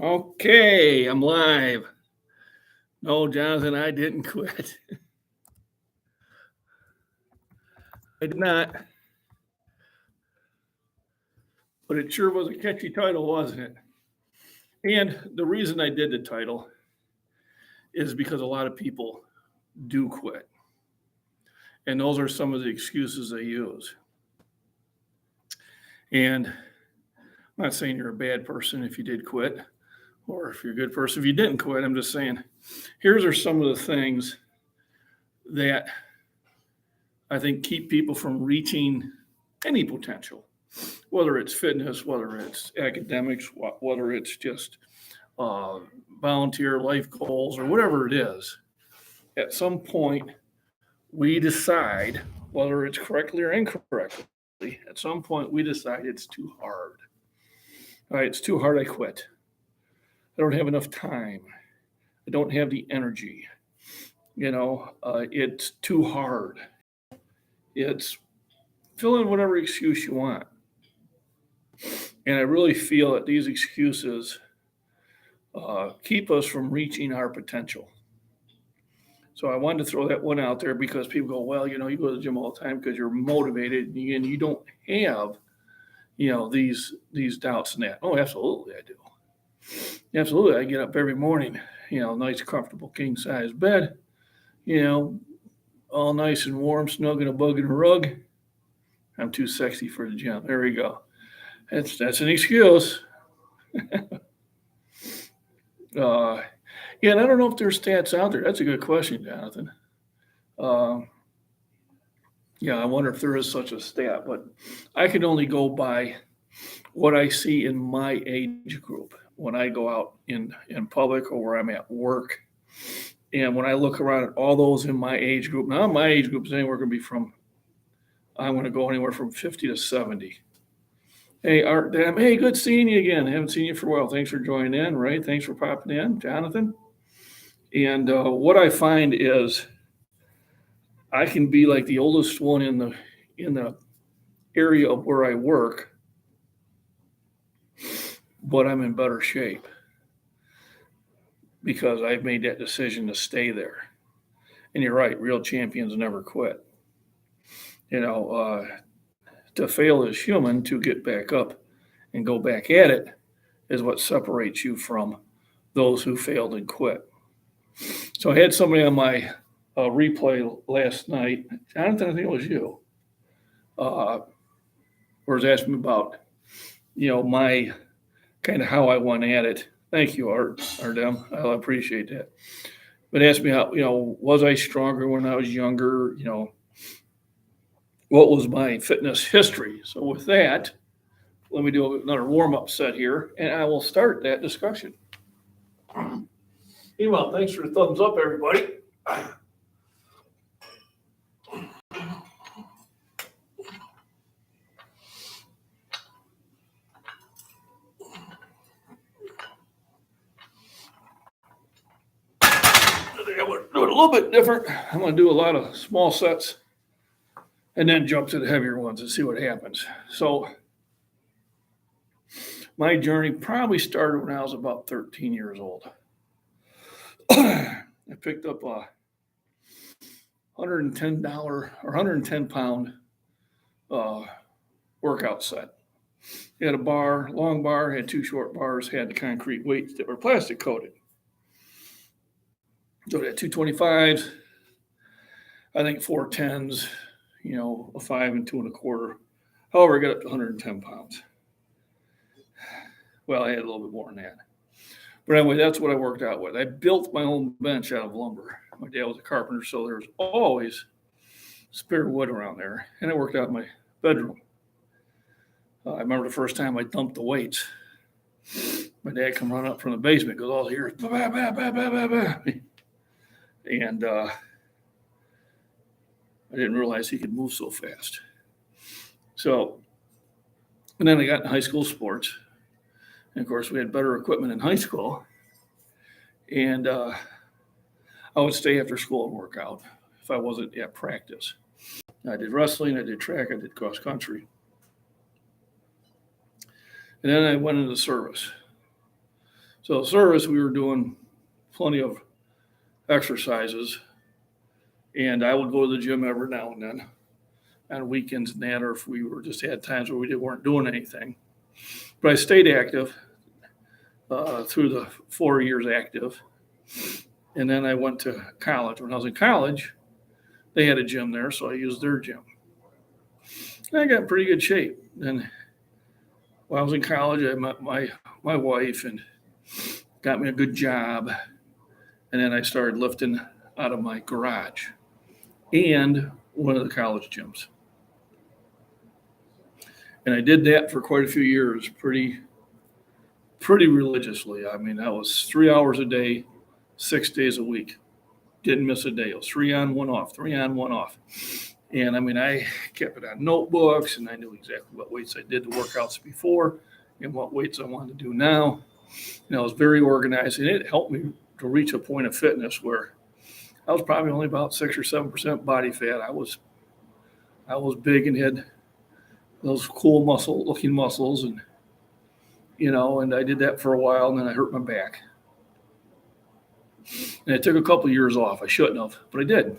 Okay, I'm live. No, Jonathan, I didn't quit. I did not, but it sure was a catchy title, wasn't it? And the reason I did the title is because a lot of people do quit. And those are some of the excuses they use. And I'm not saying you're a bad person if you did quit, or if you're a good person if you didn't quit. I'm just saying, here's are some of the things that I think keep people from reaching any potential, whether it's fitness, whether it's academics, whether it's just uh, volunteer life goals or whatever it is. At some point, we decide, whether it's correctly or incorrectly, at some point we decide it's too hard. All right, it's too hard, I quit. I don't have enough time. I don't have the energy. It's too hard. It's fill in whatever excuse you want. And I really feel that these excuses keep us from reaching our potential. So I wanted to throw that one out there because people go, well, you go to the gym all the time because you're motivated and you don't have, these doubts and that. Oh, absolutely, I do. Absolutely, I get up every morning, nice, comfortable king size bed, you know, all nice and warm, snug in a bug and a rug. I'm too sexy for the gym. There we go. That's an excuse. Uh, yeah, and I don't know if there's stats out there. That's a good question, Jonathan. Um, yeah, I wonder if there is such a stat, but I can only go by what I see in my age group when I go out in public or where I'm at work. And when I look around at all those in my age group, now my age group is anywhere going to be from, I'm going to go anywhere from 50 to 70. Hey, Art, hey, good seeing you again. I haven't seen you for a while. Thanks for joining in, right? Thanks for popping in, Jonathan. And what I find is I can be like the oldest one in the area of where I work, but I'm in better shape because I've made that decision to stay there. And you're right, real champions never quit. You know, to fail is human. To get back up and go back at it is what separates you from those who failed and quit. So I had somebody on my replay last night. Jonathan, I think it was you. Was asking me about, my kind of how I went at it. Thank you, Ardem. I appreciate that. But asked me how, was I stronger when I was younger? What was my fitness history? So with that, let me do another warm-up set here, and I will start that discussion. Meanwhile, thanks for the thumbs up, everybody. I'm going to do it a little bit different. I'm going to do a lot of small sets and then jump to the heavier ones and see what happens. So my journey probably started when I was about 13 years old. I picked up a $110 or 110 pound workout set. It had a bar, long bar, had two short bars, had the concrete weights that were plastic coated. So it had 225s, I think 410s, a 5 and 2 1/4. However, I got up to 110 pounds. Well, I had a little bit more than that. But anyway, that's what I worked out with. I built my own bench out of lumber. My dad was a carpenter, so there was always spare wood around there. And I worked out in my bedroom. I remember the first time I dumped the weights. My dad come running up from the basement, goes, all here, bah, bah, bah, bah, bah, bah. And I didn't realize he could move so fast. So, and then I got in high school sports. And of course, we had better equipment in high school. And I would stay after school and work out if I wasn't at practice. I did wrestling, I did track, I did cross country. And then I went into the service. So service, we were doing plenty of exercises, and I would go to the gym every now and then on weekends and that, or if we were just had times where we weren't doing anything. But I stayed active through the 4 years active. And then I went to college. When I was in college, they had a gym there, so I used their gym. And I got in pretty good shape. And while I was in college, I met my wife and got me a good job. And then I started lifting out of my garage and one of the college gyms. And I did that for quite a few years, pretty religiously. I mean, that was 3 hours a day, 6 days a week. Didn't miss a day. It was 3 on, 1 off, 3 on, 1 off. And I mean, I kept it on notebooks, and I knew exactly what weights I did the workouts before and what weights I wanted to do now. And I was very organized, and it helped me to reach a point of fitness where I was probably only about 6 or 7% body fat. I was big and had those cool looking muscles, and and I did that for a while, and then I hurt my back. And I took a couple of years off. I shouldn't have, but I did.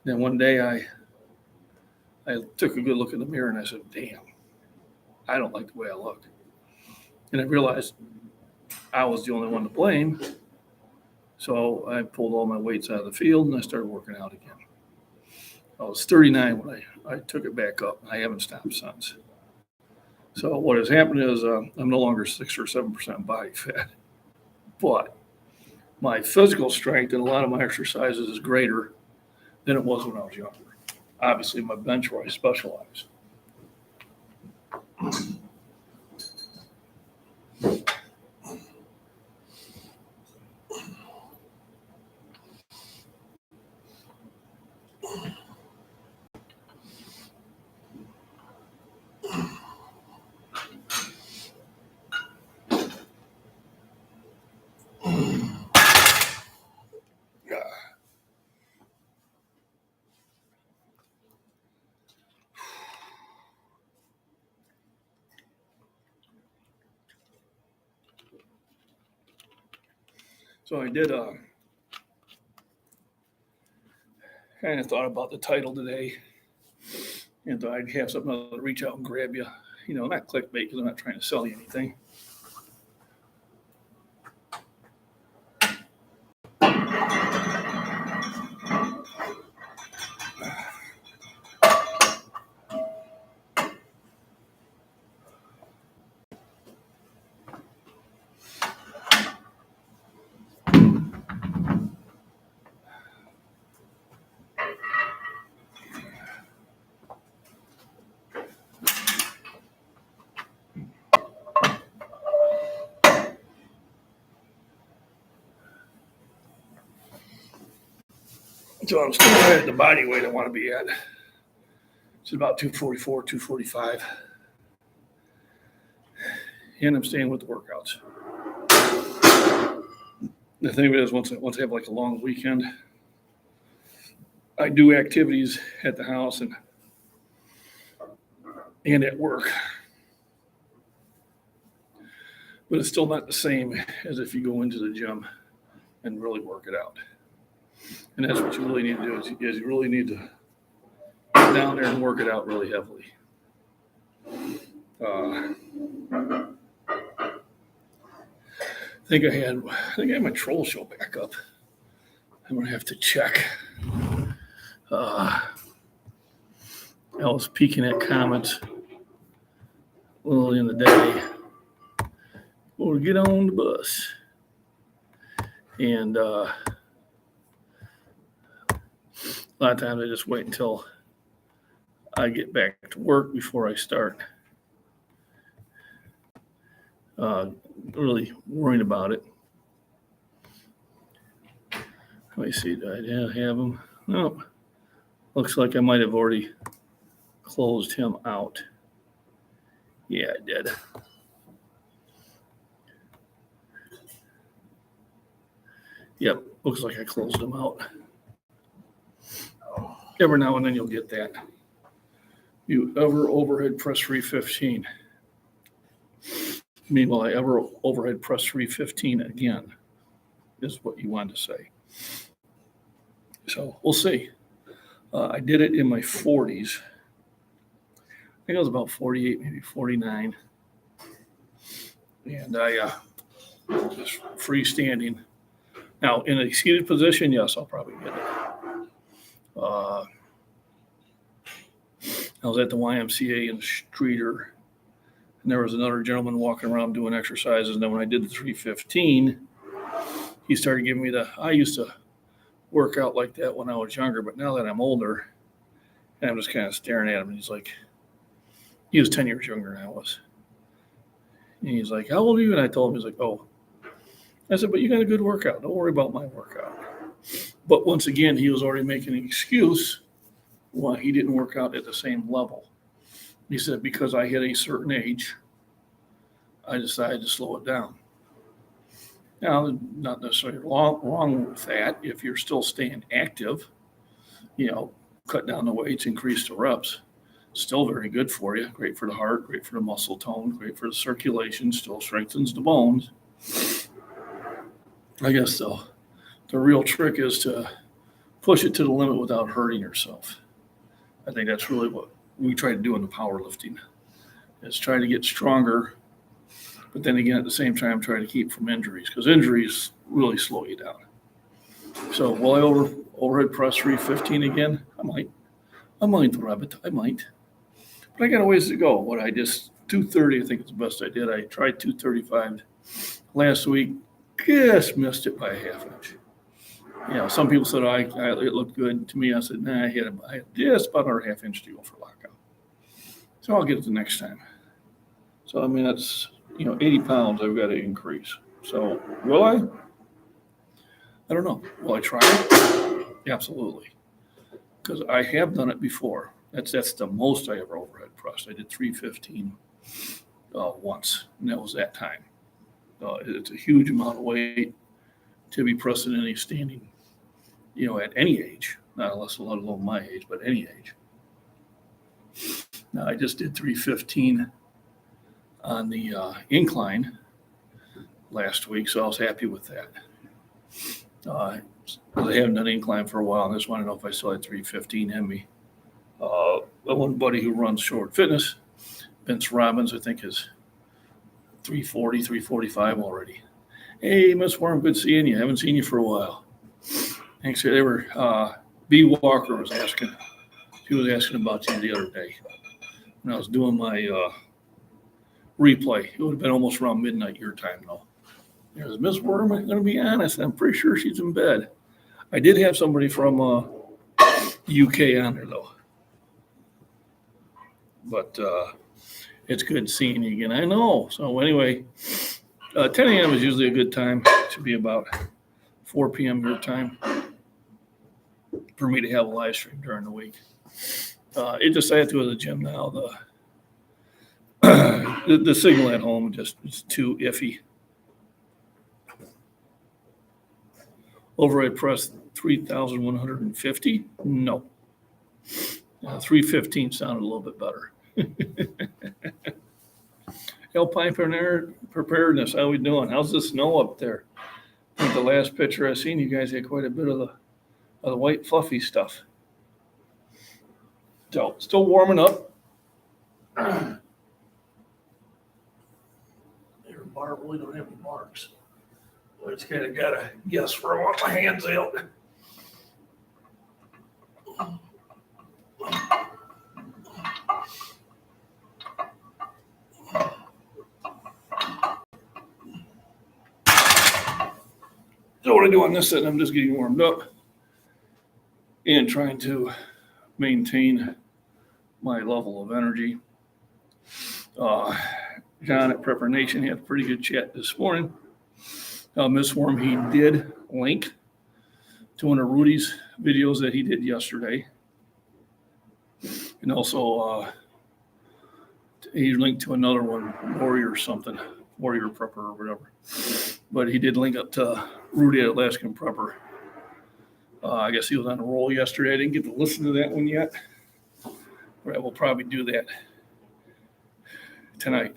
Then one day I took a good look in the mirror and I said, damn, I don't like the way I look. And I realized I was the only one to blame. So I pulled all my weights out of the field and I started working out again. I was 39 when I took it back up. I haven't stopped since. So what has happened is I'm no longer 6 or 7% body fat, but my physical strength and a lot of my exercises is greater than it was when I was younger. Obviously, my bench where I specialize. So I did kind of thought about the title today and thought I'd have something to reach out and grab you. Not clickbait because I'm not trying to sell you anything. So I'm still right at the body weight I want to be at. It's about 244, 245. And I'm staying with the workouts. The thing is, once I have like a long weekend, I do activities at the house and at work. But it's still not the same as if you go into the gym and really work it out. And that's what you really need to do is you really need to get down there and work it out really heavily. I think I had my troll show back up. I'm gonna have to check. I was peeking at comments early in the day. We'll get on the bus. And a lot of times I just wait until I get back to work before I start really worrying about it. Let me see, do I have him? No, looks like I might have already closed him out. Yeah, I did. Yep, looks like I closed him out. Every now and then you'll get that. You ever overhead press 315. mean, will I ever overhead press 315 again? Is what you wanted to say. So we'll see. I did it in my 40s. I think I was about 48, maybe 49. And I just freestanding. Now, in a seated position, yes, I'll probably get it. I was at the YMCA in Streeter, and there was another gentleman walking around doing exercises. And then when I did the 315, he started giving me I used to work out like that when I was younger, but now that I'm older, and I'm just kind of staring at him, and he's like, he was 10 years younger than I was. And he's like, how old are you? And I told him, he's like, oh. I said, but you got a good workout. Don't worry about my workout. But once again, he was already making an excuse why he didn't work out at the same level. He said, because I hit a certain age, I decided to slow it down. Now, not necessarily wrong with that. If you're still staying active, cut down the weights, increase the reps. Still very good for you. Great for the heart, great for the muscle tone, great for the circulation, still strengthens the bones. I guess the real trick is to push it to the limit without hurting yourself. I think that's really what we try to do in the powerlifting, is try to get stronger, but then again, at the same time, try to keep from injuries, because injuries really slow you down. So will I overhead press 315 again? I might, Rabbit. I might. But I got a ways to go. 230, I think is the best I did. I tried 235 last week. Just missed it by a half inch. Some people said it looked good. To me, I said, nah, I had just about another half inch to go for lockout. So I'll get it the next time. So, I mean, that's, 80 pounds I've got to increase. So will I? I don't know. Will I try it? Absolutely. Because I have done it before. That's the most I ever overhead pressed. I did 315 once, and that was that time. It's a huge amount of weight to be pressing any standing, at any age, not unless let alone my age, but any age. Now, I just did 315 on the incline last week, so I was happy with that. I haven't done incline for a while, and I just want to know if I still had 315 in me. One buddy who runs Short Fitness, Vince Robbins, I think is 340, 345 already. Hey, Miss Worm, good seeing you. Haven't seen you for a while. Thanks. B. Walker was asking. She was asking about you the other day when I was doing my replay. It would have been almost around midnight your time, though. There's Miss Worm. I'm going to be honest. I'm pretty sure she's in bed. I did have somebody from UK on there, though. But it's good seeing you again. I know. So anyway, 10 a.m. is usually a good time. It should be about 4 p.m. your time for me to have a live stream during the week. I have to go to the gym now. The signal at home is too iffy. Overhead press 3,150? No. 315 sounded a little bit better. Alpine preparedness, how we doing? How's the snow up there? I think the last picture I seen, you guys had quite a bit of the white fluffy stuff. So still warming up. Your bar really don't have any marks. I just kind of got to guess where I want my hands out. So what I do on this side, I'm just getting warmed up and trying to maintain my level of energy. John at Prepper Nation had a pretty good chat this morning. Miss Worm, he did link to one of Rudy's videos that he did yesterday. And also he linked to another one, Warrior Prepper or whatever. But he did link up to Rudy at Alaskan Prepper. I guess he was on a roll yesterday. I didn't get to listen to that one yet. But I will probably do that tonight.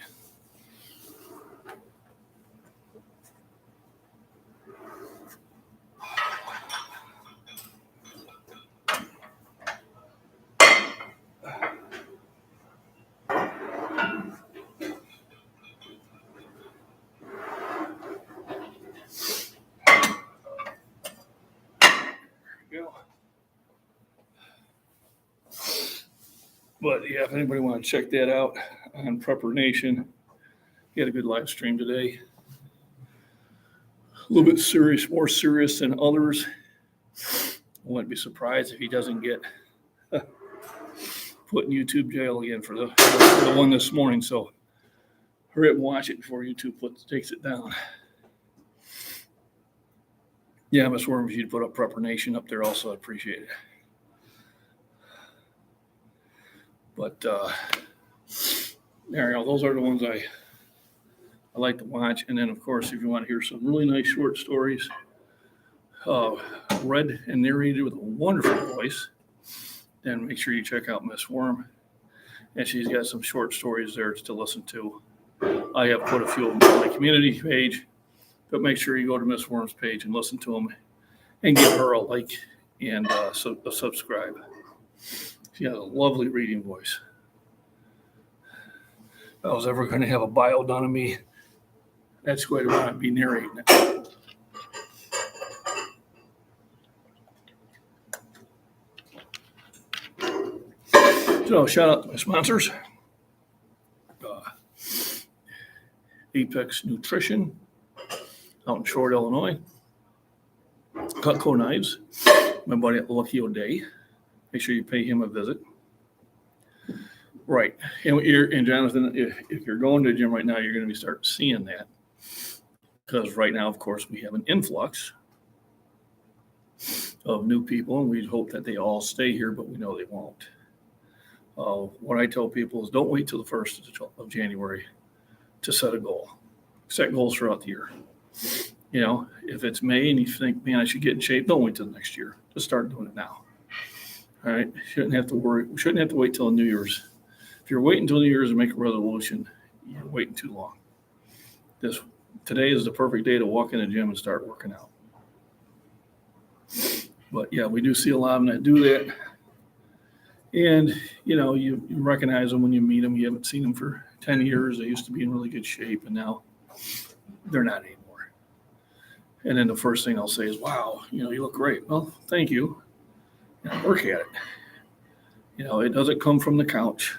But yeah, if anybody want to check that out on Prepper Nation, he had a good live stream today. A little bit serious, more serious than others. I wouldn't be surprised if he doesn't get put in YouTube jail again for the one this morning. So hurry up and watch it before YouTube takes it down. Yeah, Miss Worm, if you'd put up Prepper Nation up there also, I'd appreciate it. But there you go. Those are the ones I like to watch. And then, of course, if you want to hear some really nice short stories, read and narrated with a wonderful voice, then make sure you check out Miss Worm. And she's got some short stories there to listen to. I have put a few of them on my community page, but make sure you go to Miss Worm's page and listen to them and give her a like and a subscribe. She has a lovely reading voice. If I was ever going to have a bio done of me, that's going to want to be narrating it. So shout out to my sponsors. Apex Nutrition out in Short, Illinois. Cutco Knives, my buddy at Lucky O'Day. Make sure you pay him a visit. Right. And Jonathan, if you're going to the gym right now, you're going to be starting seeing that. Because right now, of course, we have an influx of new people, and we hope that they all stay here, but we know they won't. What I tell people is don't wait till the 1st of January to set a goal. Set goals throughout the year. You know, if it's May and you think, man, I should get in shape, don't wait till the next year. Just start doing it now. All right? Shouldn't have to worry. We shouldn't have to wait till New Year's. If you're waiting until New Year's to make a resolution, you're waiting too long. Today is the perfect day to walk in the gym and start working out. But yeah, we do see a lot of them that do that. And, you know, you recognize them when you meet them. You haven't seen them for 10 years. They used to be in really good shape, and now they're not anymore. And then the first thing I'll say is, wow, you know, you look great. Well, thank you. Work at it. You know, it doesn't come from the couch,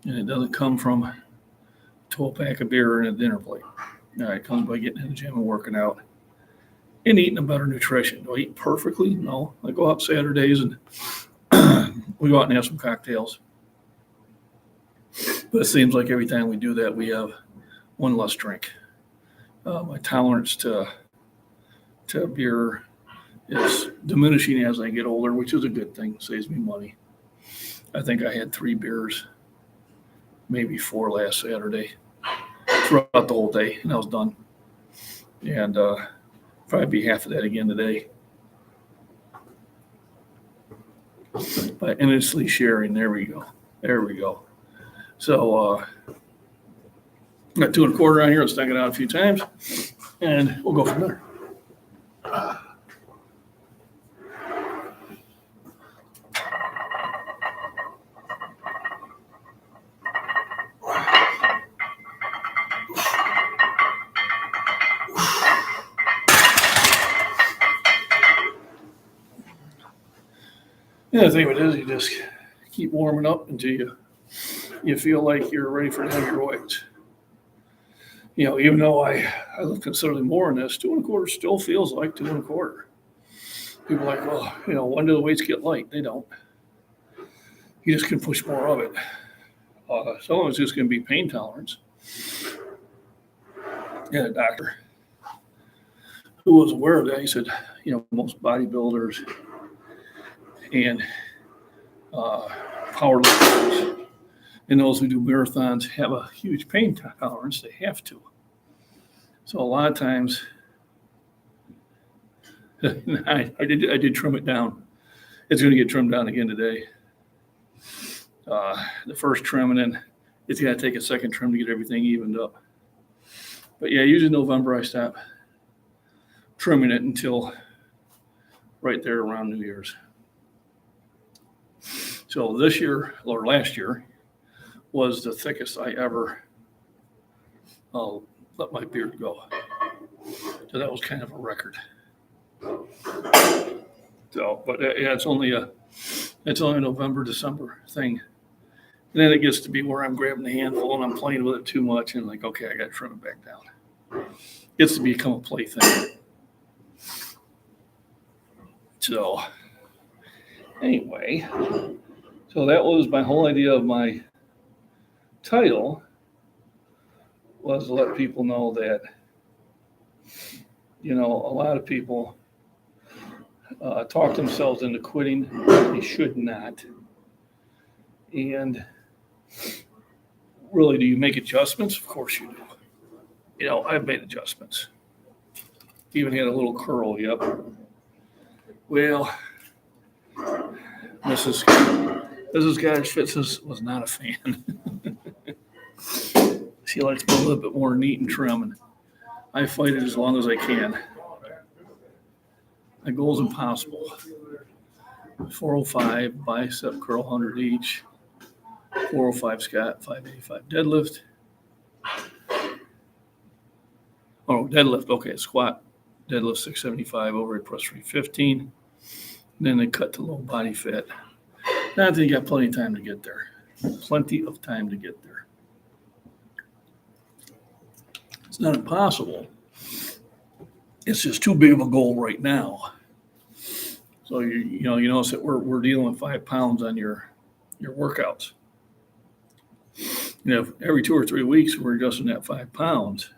and it doesn't come from a 12-pack of beer and a dinner plate. All right, it comes by getting in the gym and working out and eating a better nutrition. Do I eat perfectly? No. I go out Saturdays and we go out and have some cocktails. But it seems like every time we do that, we have one less drink. My tolerance to beer is diminishing as I get older, which is a good thing. Saves me money. I think I had 3 beers, maybe 4 last Saturday, throughout the whole day, and I was done. And probably be half of that again today. By endlessly sharing, there we go. So got 2 1/4 on here. Let's knock it out a few times, and we'll go from there. Yeah, the thing of it is, you just keep warming up until you feel like you're ready for heavier weights. You know, even though I live considerably more in this, 2 1/4 still feels like 2 1/4. People are like, well, you know, when do the weights get light? They don't. You just can push more of it. Some of it's just going to be pain tolerance. And a doctor who was aware of that, he said, you know, most bodybuilders and powerlifters and those who do marathons have a huge pain tolerance. They have to. So a lot of times, I did trim it down. It's going to get trimmed down again today. The first trim, and then it's going to take a second trim to get everything evened up. But yeah, usually November I stop trimming it until right there around New Year's. So this year, or last year, was the thickest I ever let my beard go. So that was kind of a record. So, but yeah, it's only a November, December thing. And then it gets to be where I'm grabbing the handful and I'm playing with it too much and like, okay, I got to trim it back down. Gets to become a plaything. So anyway, so that was my whole idea of my title, was to let people know that, a lot of people talk themselves into quitting. They should not. And really, do you make adjustments? Of course you do. I've made adjustments. Even had a little curl, yep. Well, Mrs. Scottish Fitz was not a fan. She likes to be a little bit more neat and trim, and I fight it as long as I can. My goal is impossible. 405 bicep curl, 100 each. 405 squat, 585 deadlift. Oh, deadlift, okay, squat, deadlift 675, overhead press 315. Then they cut to low body fat. Now I think you got plenty of time to get there. Plenty of time to get there. It's not impossible. It's just too big of a goal right now. So you notice that we're dealing with 5 pounds on your workouts. Every 2 or 3 weeks we're adjusting that 5 pounds.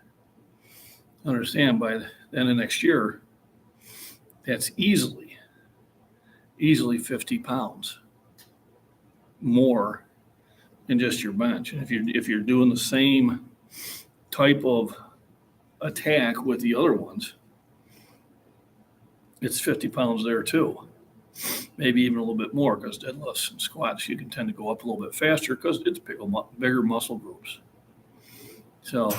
Understand, by the end of next year, that's easily 50 pounds more than just your bench. And if you're doing the same type of attack with the other ones, it's 50 pounds there too. Maybe even a little bit more, because deadlifts and squats, you can tend to go up a little bit faster because it's bigger muscle groups. So,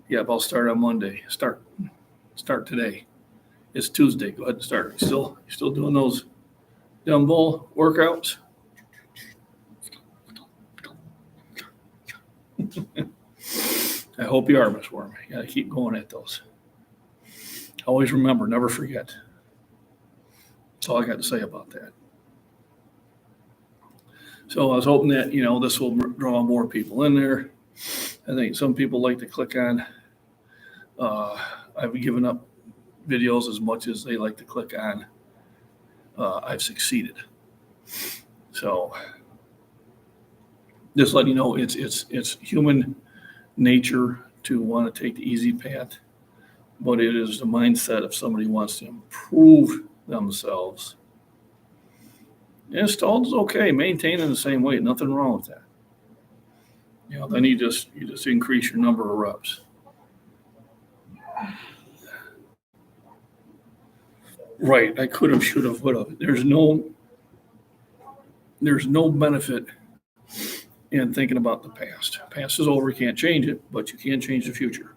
yeah, I'll start on Monday. Start today. It's Tuesday. Go ahead and start. You still doing those dumbbell workouts? I hope you are, Miss Worm. You got to keep going at those. Always remember, never forget. That's all I got to say about that. So I was hoping that, this will draw more people in there. I think some people like to click on, I've given up videos as much as they like to click on, I've succeeded. So just letting you know, it's human nature to want to take the easy path, but it is the mindset if somebody wants to improve themselves. And stalled is okay, maintaining the same weight, nothing wrong with that. Then you just increase your number of reps. Right, I could have, should have, would have. There's no benefit in thinking about the past. Past is over, you can't change it, but you can change the future.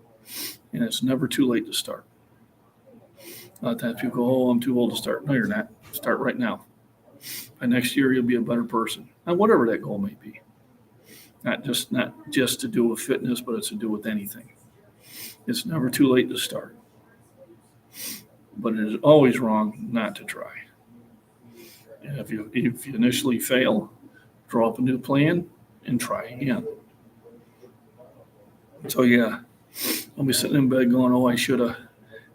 And it's never too late to start. A lot of times people go, oh, I'm too old to start. No, you're not. Start right now. By next year, you'll be a better person. And whatever that goal may be. Not just to do with fitness, but it's to do with anything. It's never too late to start. But it is always wrong not to try. And if you initially fail, draw up a new plan and try again. So yeah, I'll be sitting in bed going, oh, I should have.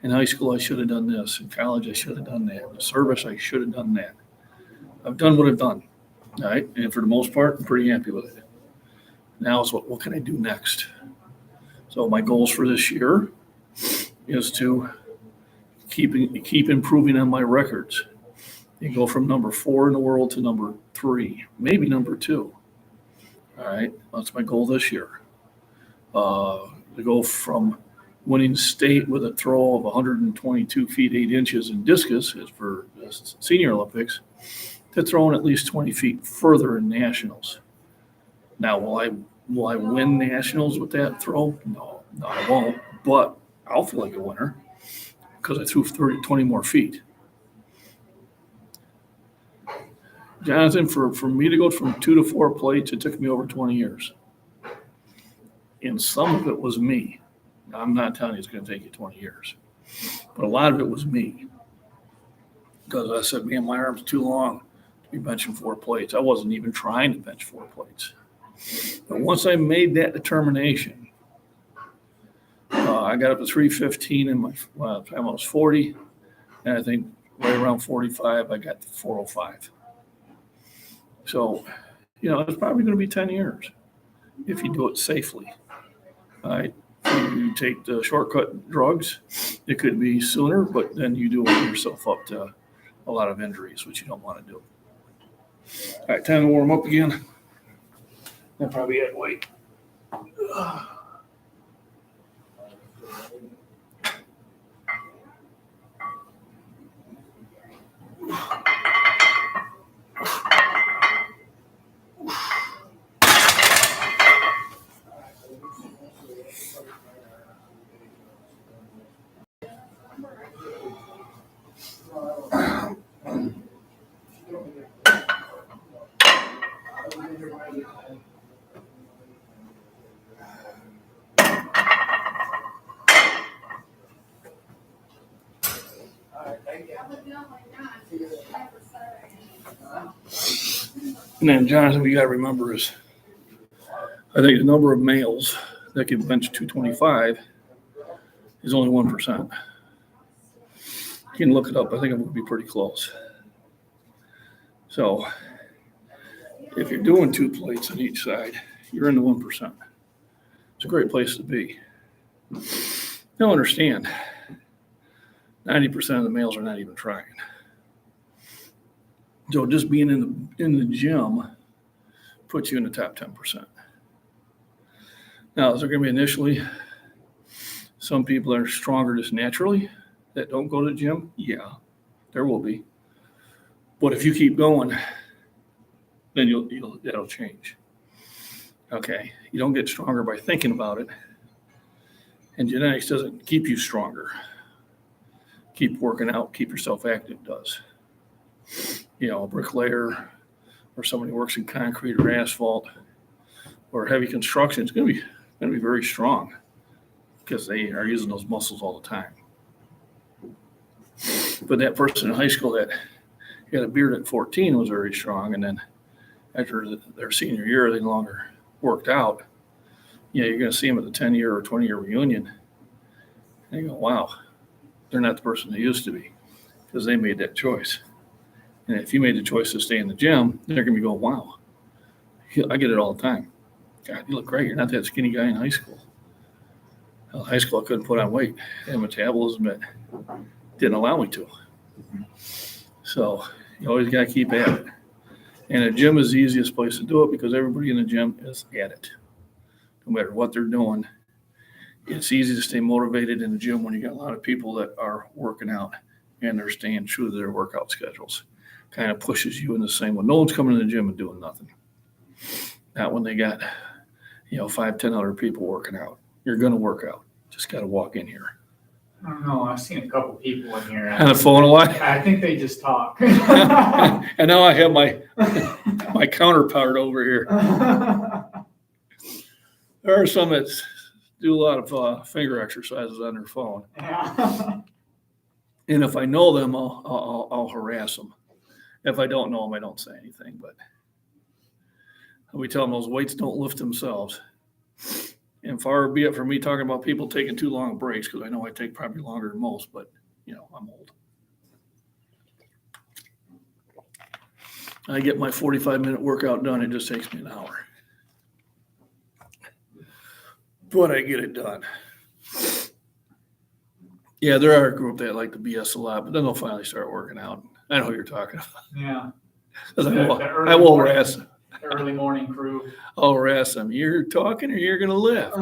In high school, I should have done this. In college, I should have done that. In service, I should have done that. I've done what I've done, all right? And for the most part, I'm pretty happy with it. Now is what can I do next? So my goals for this year is to keep improving on my records. You go from number 4 in the world to number 3, maybe number 2. All right, that's my goal this year. To go from winning state with a throw of 122 feet 8 inches in discus is for the Senior Olympics, to throwing at least 20 feet further in nationals. Now, will I win nationals with that throw? No, I won't. But I'll feel like a winner because I threw 20 more feet. Jonathan, for me to go from 2 to 4 plates, it took me over 20 years. And some of it was me. Now, I'm not telling you it's going to take you 20 years. But a lot of it was me. Because I said, man, my arm's too long to be benching 4 plates. I wasn't even trying to bench 4 plates. But once I made that determination, I got up to 315 in my time I was 40, and I think right around 45, I got to 405. So, it's probably going to be 10 years if you do it safely. All right. If you take the shortcut drugs, it could be sooner, but then you do open yourself up to a lot of injuries, which you don't want to do. All right, time to warm up again. I'll probably add weight. And then, Jonathan, we got to remember is, I think the number of males that can bench 225 is only 1%. You can look it up. I think it would be pretty close. So if you're doing 2 plates on each side, you're in the 1%. It's a great place to be. Now understand, 90% of the males are not even trying. So just being in the gym puts you in the top 10%. Now, is there going to be initially some people that are stronger just naturally that don't go to the gym? Yeah, there will be. But if you keep going, then that'll change. Okay, you don't get stronger by thinking about it, and genetics doesn't keep you stronger. Keep working out, keep yourself active does. A bricklayer or somebody who works in concrete or asphalt or heavy construction is going to be very strong because they are using those muscles all the time. But that person in high school that had a beard at 14 was very strong, and then after their senior year, they no longer worked out. You're going to see them at the 10-year or 20-year reunion, and you go, wow, they're not the person they used to be because they made that choice. And if you made the choice to stay in the gym, they're going to be going, wow, I get it all the time. God, you look great. You're not that skinny guy in high school. In high school, I couldn't put on weight. I had a metabolism that didn't allow me to. So you always got to keep at it. And a gym is the easiest place to do it because everybody in the gym is at it. No matter what they're doing, it's easy to stay motivated in the gym when you got a lot of people that are working out and they're staying true to their workout schedules. Kind of pushes you in the same way. No one's coming to the gym and doing nothing. Not when they got, 5, 10 other people working out. You're going to work out. Just got to walk in here. I don't know. I've seen a couple people in here. On the phone a lot? I think they just talk. And now I have my counterpart over here. There are some that do a lot of finger exercises on their phone. Yeah. And if I know them, I'll harass them. If I don't know them, I don't say anything. But we tell them those weights don't lift themselves. And far be it from me talking about people taking too long breaks, because I know I take probably longer than most, but, I'm old. I get my 45-minute workout done. It just takes me an hour. But I get it done. Yeah, there are a group that like to BS a lot, but then they'll finally start working out. I know who you're talking about. Yeah. I will harass them. The early morning crew. I'll harass them. You're talking or you're going to lift?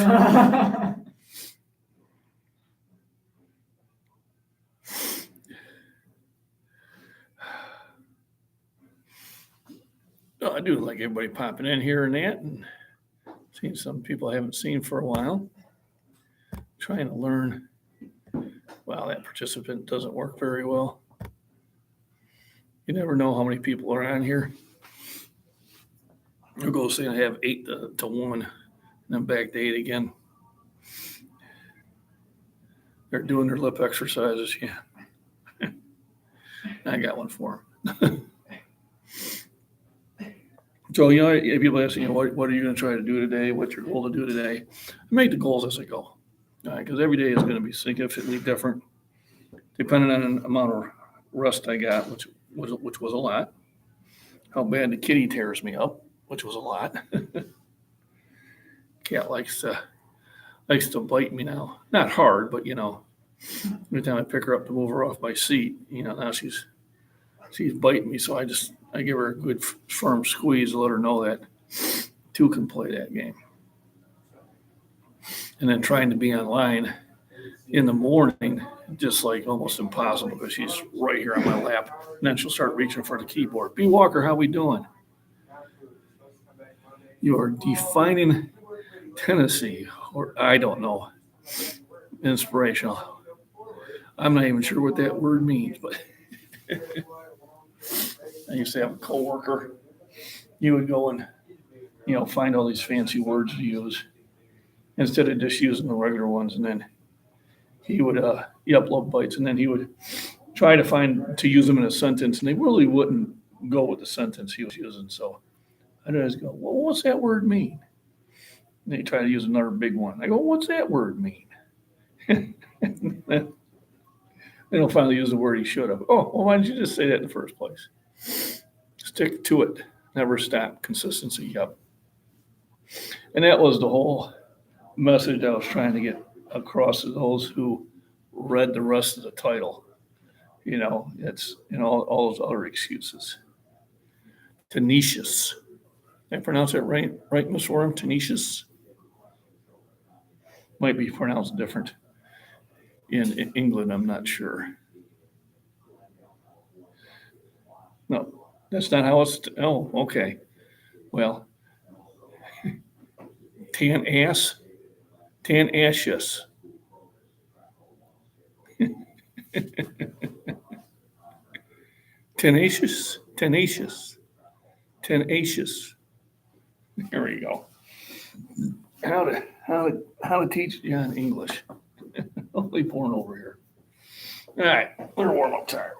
No, I do like everybody popping in here and that, and seeing some people I haven't seen for a while. Trying to learn. Wow, that participant doesn't work very well. You never know how many people are on here. I'll go say I have 8 to 1, and then back to 8 again. They're doing their lip exercises. Yeah. I got one for them. So, people ask, what are you gonna try to do today? What's your goal to do today? I make the goals as I go. All right, because every day is gonna be significantly different, depending on the amount of rest I got, which was a lot. How bad the kitty tears me up, which was a lot. Cat likes to bite me now. Not hard, but every time I pick her up to move her off my seat, now she's biting me. So I give her a good firm squeeze to let her know that two can play that game. And then trying to be online in the morning, just like almost impossible because she's right here on my lap. And then she'll start reaching for the keyboard. B. Walker, how we doing? You are defining Tennessee, or I don't know, inspirational. I'm not even sure what that word means, but I used to have a coworker. He would go and find all these fancy words to use instead of just using the regular ones, and then he would love bites, and then he would try to use them in a sentence, and they really wouldn't go with the sentence he was using. So I'd always go, well, what's that word mean? And they try to use another big one. I go, what's that word mean? They don't finally use the word he should have. Oh, well, why didn't you just say that in the first place? Stick to it. Never stop. Consistency. Yep. And that was the whole message I was trying to get across to those who read the rest of the title. It's all those other excuses. Tenacious. Did I pronounce that right, Miss Warren? Tenacious? Might be pronounced different in England, I'm not sure. No, that's not how it's. Oh, okay. Well, tenacious. Tenacious. There we go. How to teach John English. Hopefully born over here. All right, we're warm up time.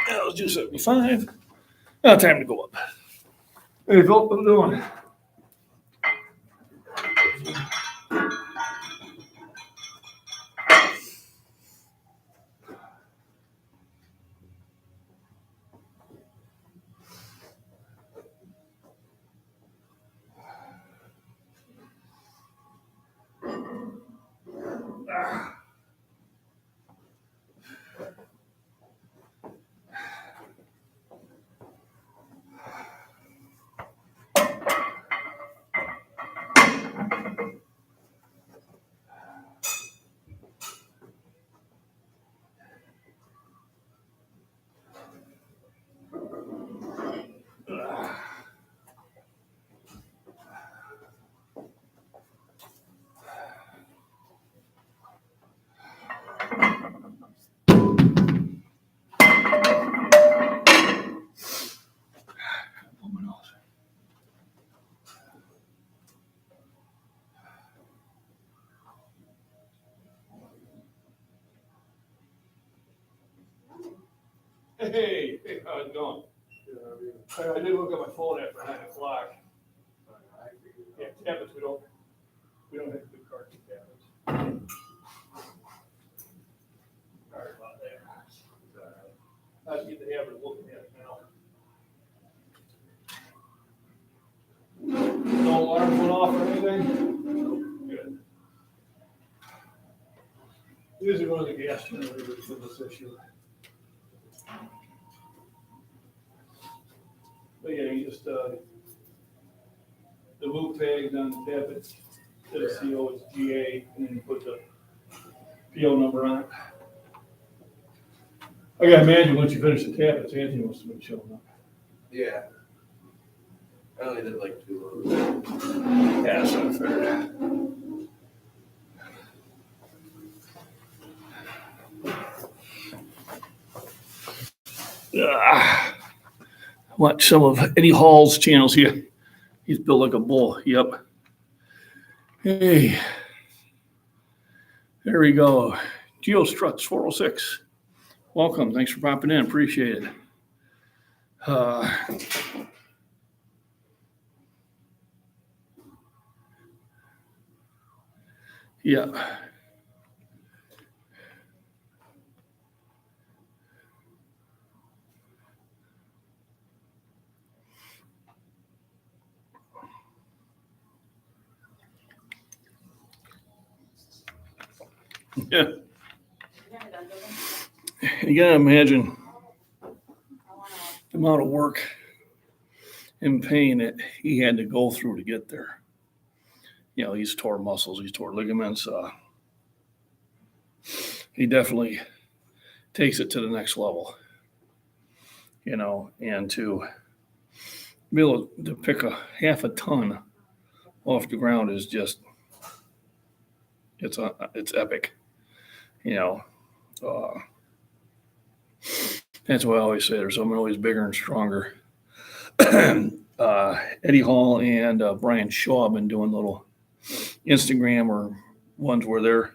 That was 275. Now time to go up. Hey, Phil, what are you doing? Hey, how's it going? I did look at my phone after 9:00. Yeah, tablets, we don't have good cards and tablets. Sorry about that. I get the habit of looking at it now. No alarms went off or anything? Good. Usually one of the gas generators with this issue. But yeah, you just, the boot tags on the tablet, instead of CO, it's GA, and then you put the PO number on it. I gotta imagine once you finish the tablets, Anthony must have been showing up. Yeah. I only did like 2 of them. Yeah, so I figured. watch some of Eddie Hall's channels here. He's built like a bull. Yep. Hey, there we go. GeoStruts 406. Welcome. Thanks for popping in. Appreciate it. Yeah. Yeah. You gotta imagine the amount of work and pain that he had to go through to get there. You know, he's tore muscles, he's tore ligaments. He definitely takes it to the next level. You know, and to be able to pick a half a ton off the ground is just it's epic. You know, that's why I always say there's someone always bigger and stronger. Eddie Hall and Brian Shaw have been doing little Instagram or ones where they're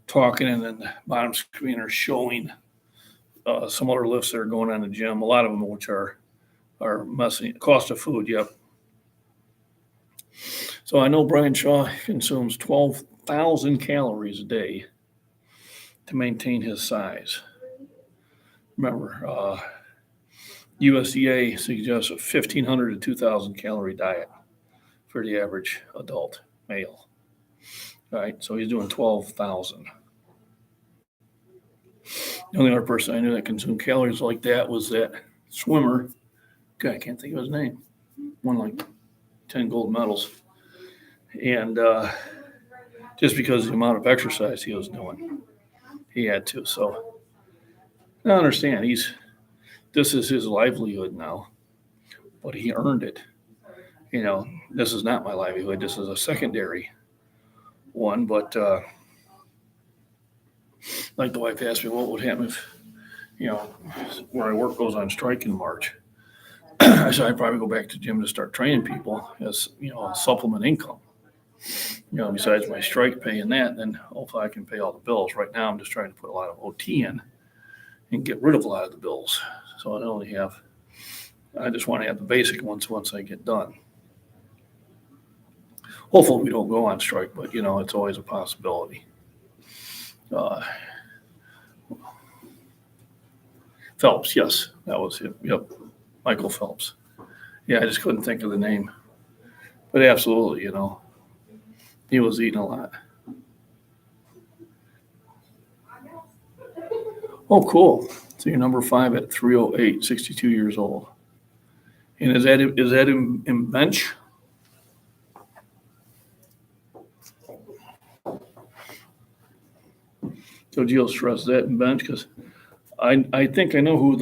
talking and then the bottom screen are showing some other lifts that are going on in the gym. A lot of them which are messing cost of food. Yep. So I know Brian Shaw consumes 12,000 calories a day to maintain his size. Remember, USDA suggests a 1,500 to 2,000 calorie diet for the average adult male. All right, so he's doing 12,000. The only other person I knew that consumed calories like that was that swimmer. God, I can't think of his name. Won like 10 gold medals. And just because of the amount of exercise he was doing, he had to. So I understand this is his livelihood now, but he earned it. You know, this is not my livelihood. This is a secondary one. But like the wife asked me, what would happen if, you know, where I work goes on strike in March? I said I'd probably go back to the gym to start training people as, you know, supplement income. You know, besides my strike pay and that, then hopefully I can pay all the bills. Right now, I'm just trying to put a lot of OT in and get rid of a lot of the bills. So I just want to have the basic ones once I get done. Hopefully we don't go on strike, but you know, it's always a possibility. Phelps, yes, that was him. Yep, Michael Phelps. Yeah, I just couldn't think of the name. But absolutely, you know, he was eating a lot. Oh, cool. So you're number 5 at 308, 62 years old. And is that in bench? So Gio stress that in bench because I think I know who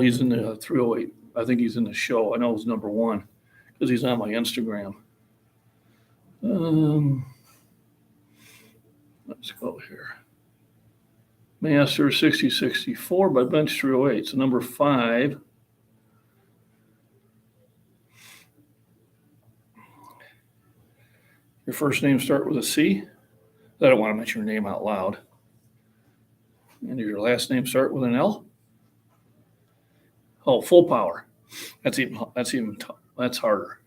he's in the 308. I think he's in the show. I know he's number 1 because he's on my Instagram. Let's go here. Master 6064 by bench 308. So number 5. Your first name start with a C. I don't want to mention your name out loud. And does your last name start with an L? Oh, full power. That's harder.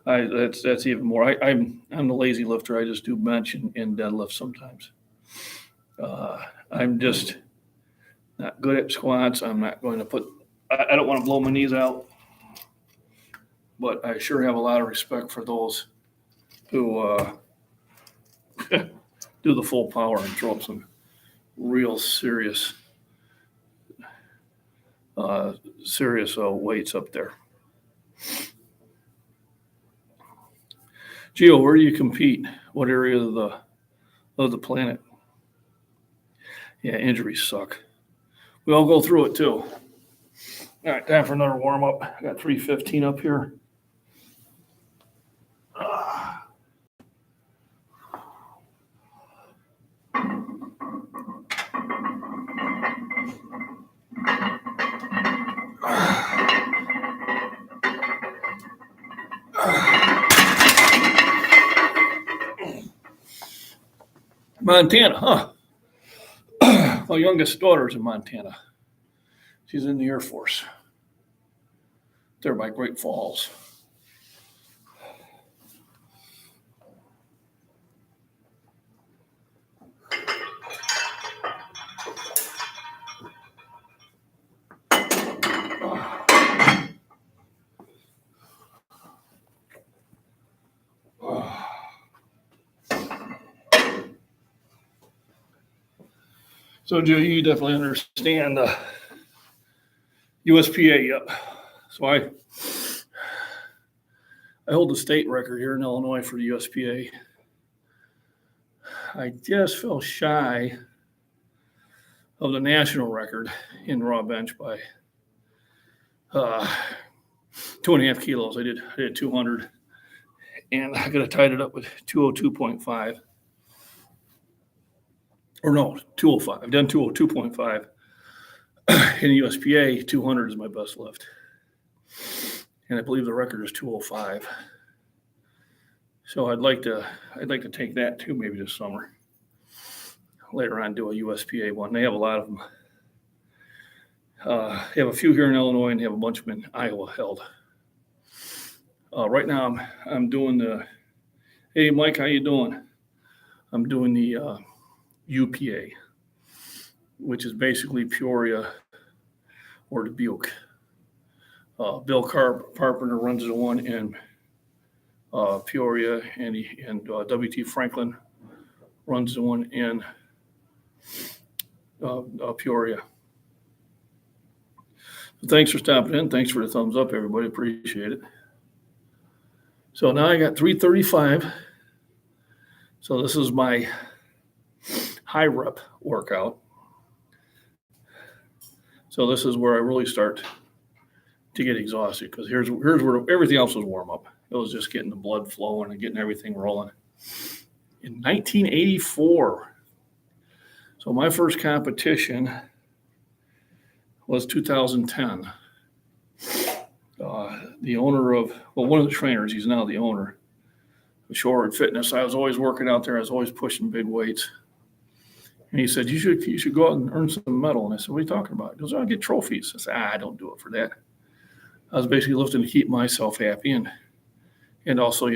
That's even more. I'm the lazy lifter. I just do bench and deadlift sometimes. I'm just not good at squats. I'm not going to put. I don't want to blow my knees out, but I sure have a lot of respect for those who do the full power and throw up some real serious weights up there. Gio, where do you compete? What area of the planet? Yeah, injuries suck. We all go through it too. All right, time for another warm up. I got 315 up here. Montana, huh? My youngest daughter's in Montana. She's in the Air Force. There by Great Falls. So, Joe, you definitely understand USPA. So I hold the state record here in Illinois for the USPA. I just fell shy of the national record in raw bench by 2.5 kilos. I did 200, and I could have tied it up with 202.5. Or no, 205. I've done 202.5. In the USPA, 200 is my best lift. And I believe the record is 205. So I'd like to take that too, maybe this summer. Later on, do a USPA one. They have a lot of them. They have a few here in Illinois, and they have a bunch of them in Iowa held. Right now, I'm doing the. Hey, Mike, how you doing? I'm doing the UPA, which is basically Peoria or Dubuque. Bill Carpenter runs the one in Peoria, and W.T. Franklin runs the one in Peoria. So thanks for stopping in. Thanks for the thumbs up, everybody. Appreciate it. So now I got 335. So this is my high rep workout. So this is where I really start to get exhausted, because here's where everything else was warm up. It was just getting the blood flowing and getting everything rolling. In 1984, so my first competition was 2010. The owner of, one of the trainers, he's now the owner of Shoreward Fitness. I was always working out there. I was always pushing big weights. And he said, you should go out and earn some medal. And I said, what are you talking about? He goes, I'll get trophies. I said, I don't do it for that. I was basically lifting to keep myself happy and also,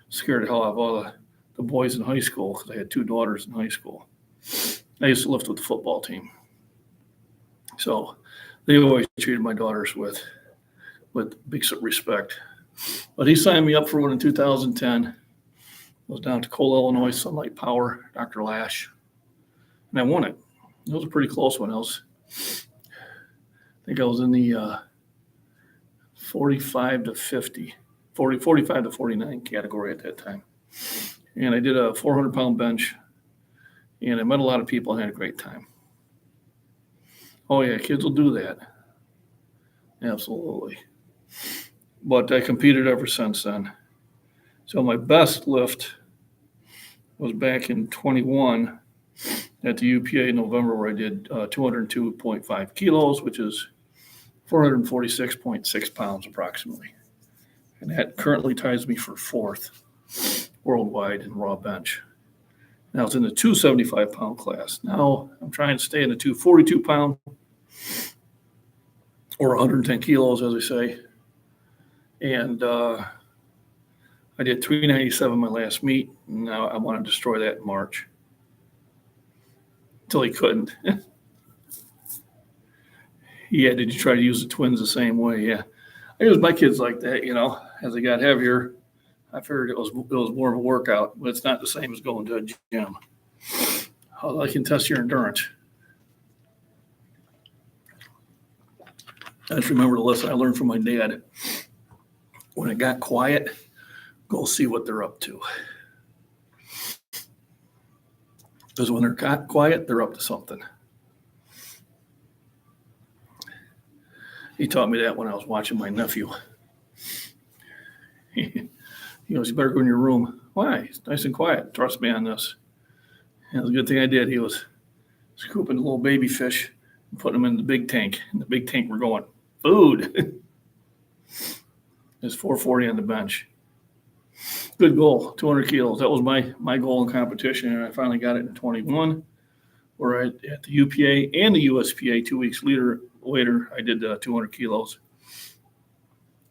scared the hell out of all the boys in high school, because I had 2 daughters in high school. I used to lift with the football team. So they always treated my daughters with big respect. But he signed me up for one in 2010. I was down to Cole, Illinois, Sunlight Power, Dr. Lash. And I won it. It was a pretty close one. I think I was in the 45 to 49 category at that time. And I did a 400-pound bench, and I met a lot of people and had a great time. Oh, yeah, kids will do that. Absolutely. But I competed ever since then. So my best lift was back in 21 at the UPA in November, where I did 202.5 kilos, which is 446.6 pounds approximately. And that currently ties me for 4th worldwide in raw bench. Now it's in the 275-pound class. Now I'm trying to stay in the 242-pound or 110 kilos, as I say. And I did 397 my last meet. And now I want to destroy that in March. Until he couldn't. Yeah, did you try to use the twins the same way? Yeah. I use my kids like that, as they got heavier. I figured it was more of a workout, but it's not the same as going to a gym. I can test your endurance. I just remember the lesson I learned from my dad. When it got quiet, go see what they're up to. Because when they're quiet, they're up to something. He taught me that when I was watching my nephew. He goes, you better go in your room. Why? It's nice and quiet. Trust me on this. And it was a good thing I did. He was scooping the little baby fish and putting them in the big tank. In the big tank, we're going, food. It's 440 on the bench. Good goal, 200 kilos. That was my goal in competition, and I finally got it in 21. Where at the UPA and the USPA 2 weeks later, I did 200 kilos.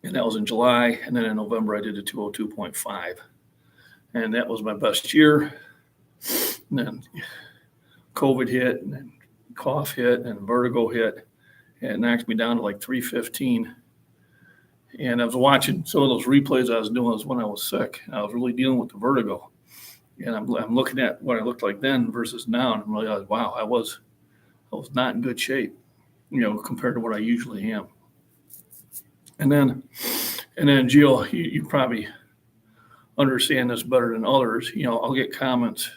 And that was in July. And then in November, I did the 202.5. And that was my best year. And then COVID hit, and then cough hit, and vertigo hit. And it knocked me down to like 315. And I was watching some of those replays I was doing when I was sick. I was really dealing with the vertigo. And I'm looking at what I looked like then versus now, and I'm really like, wow, I was not in good shape, compared to what I usually am. And then Jill, you probably understand this better than others. I'll get comments,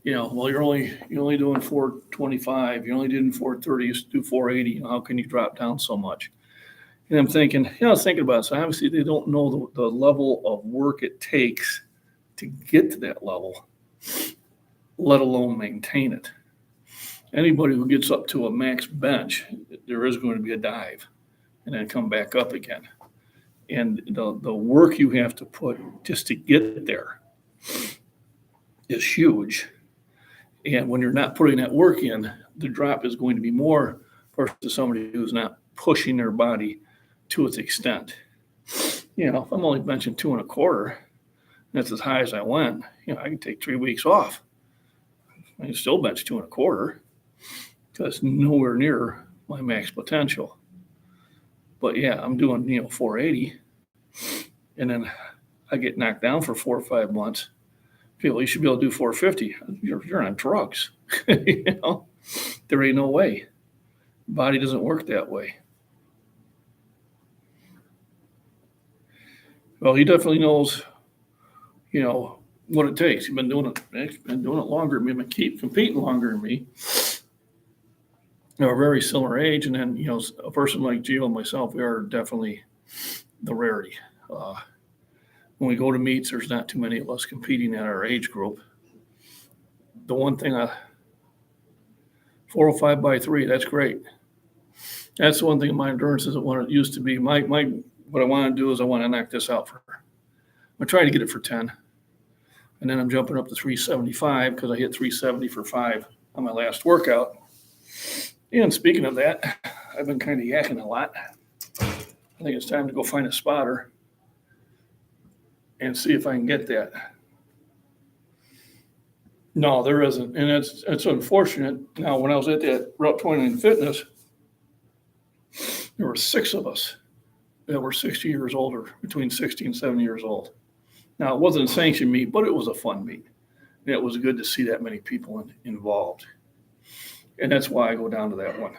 well, you're only doing 425, you only did 430, you do 480. How can you drop down so much? And I'm thinking, I was thinking about it. So obviously they don't know the level of work it takes to get to that level, let alone maintain it. Anybody who gets up to a max bench, there is going to be a dive and then come back up again. And the work you have to put just to get there is huge. And when you're not putting that work in, the drop is going to be more versus somebody who's not pushing their body to its extent. If I'm only benching 2.25, that's as high as I went. I can take 3 weeks off. I can still bench 2.25 because nowhere near my max potential. But yeah, I'm doing 480, and then I get knocked down for 4 or 5 months. People, you should be able to do 450. You're on drugs. There ain't no way. Body doesn't work that way. Well, he definitely knows, what it takes. He's been doing it longer than me, keep competing longer than me. We're very similar age, and then a person like Gio and myself, we are definitely the rarity. When we go to meets, there's not too many of us competing at our age group. The one thing, 405 by 3, that's great. That's the one thing. My endurance isn't what it used to be. What I want to do is I want to knock this out I'm trying to get it for 10. And then I'm jumping up to 375 because I hit 370 for 5 on my last workout. And speaking of that, I've been kind of yakking a lot. I think it's time to go find a spotter and see if I can get that. No, there isn't. And it's unfortunate. Now, when I was at that Route 29 Fitness, there were 6 of us that were 60 years older, between 60 and 70 years old. Now, it wasn't a sanctioned meet, but it was a fun meet. And it was good to see that many people involved. And that's why I go down to that one,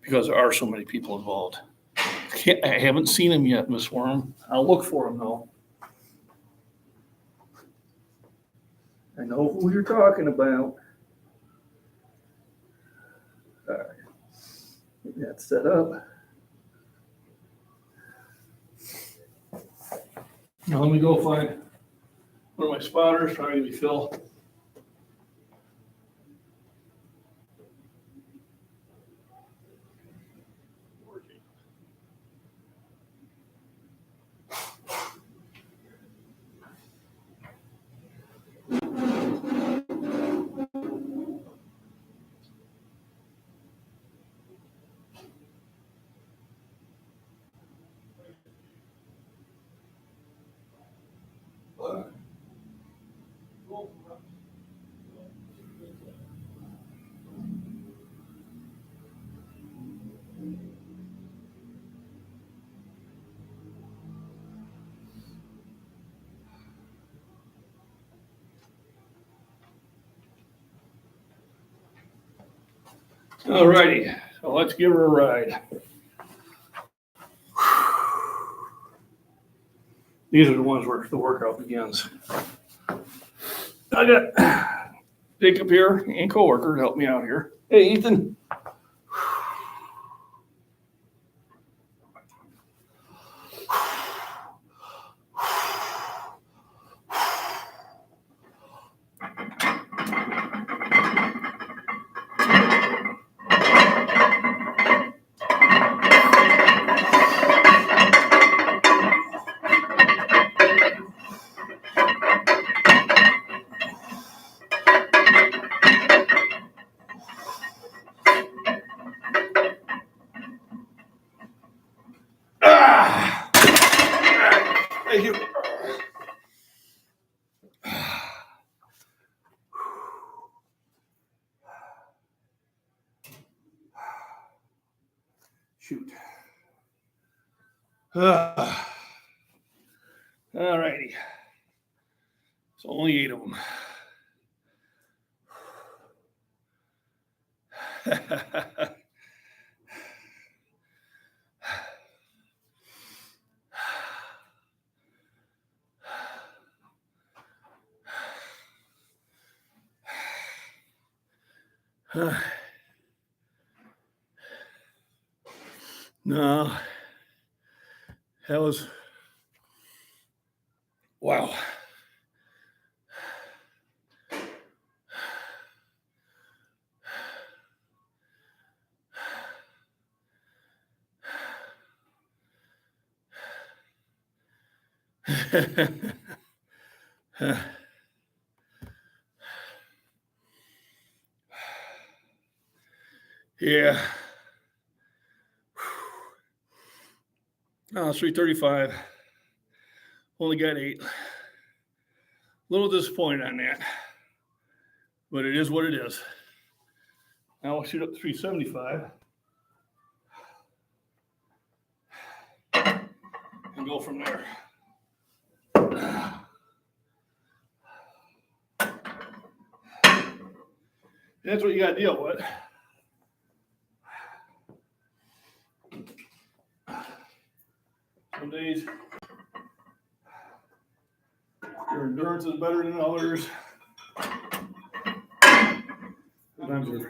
because there are so many people involved. I haven't seen him yet, Miss Worm. I'll look for him, though. I know who you're talking about. All right. Get that set up. Now let me go find one of my spotters. Probably gonna be Phil. All righty, so let's give her a ride. These are the ones where the workout begins. I got Jacob here and coworker to help me out here. Hey, Ethan. Shoot. All righty. So only 8 of them. No, that was wow. Yeah. Oh, 335. Only got 8. A little disappointed on that, but it is what it is. Now I'll shoot up to 375 and go from there. That's what you got to deal with. Some days your endurance is better than others. Sometimes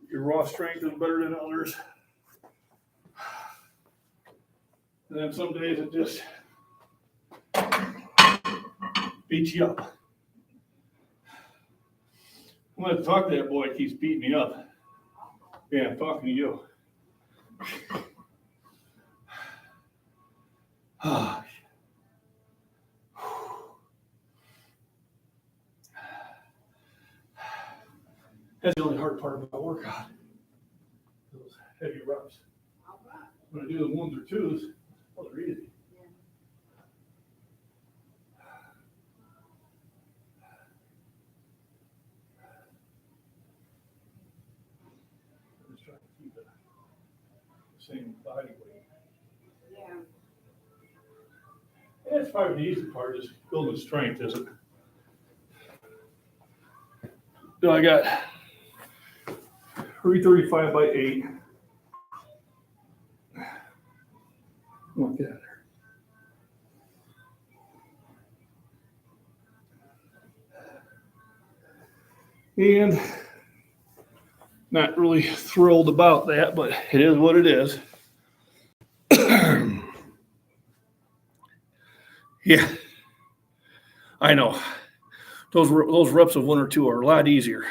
your raw strength is better than others. And then some days it just beats you up. I'm going to talk to that boy. He keeps beating me up. Yeah, I'm talking to you. That's the only hard part of my workout. Those heavy reps. When I do the 1s or 2s, well, they're easy. I'm just trying to keep it the same body weight. Yeah. That's probably the easy part, is building strength, isn't it? So I got 335 by 8. Look at there. And not really thrilled about that, but it is what it is. Yeah, I know. Those reps of 1 or 2 are a lot easier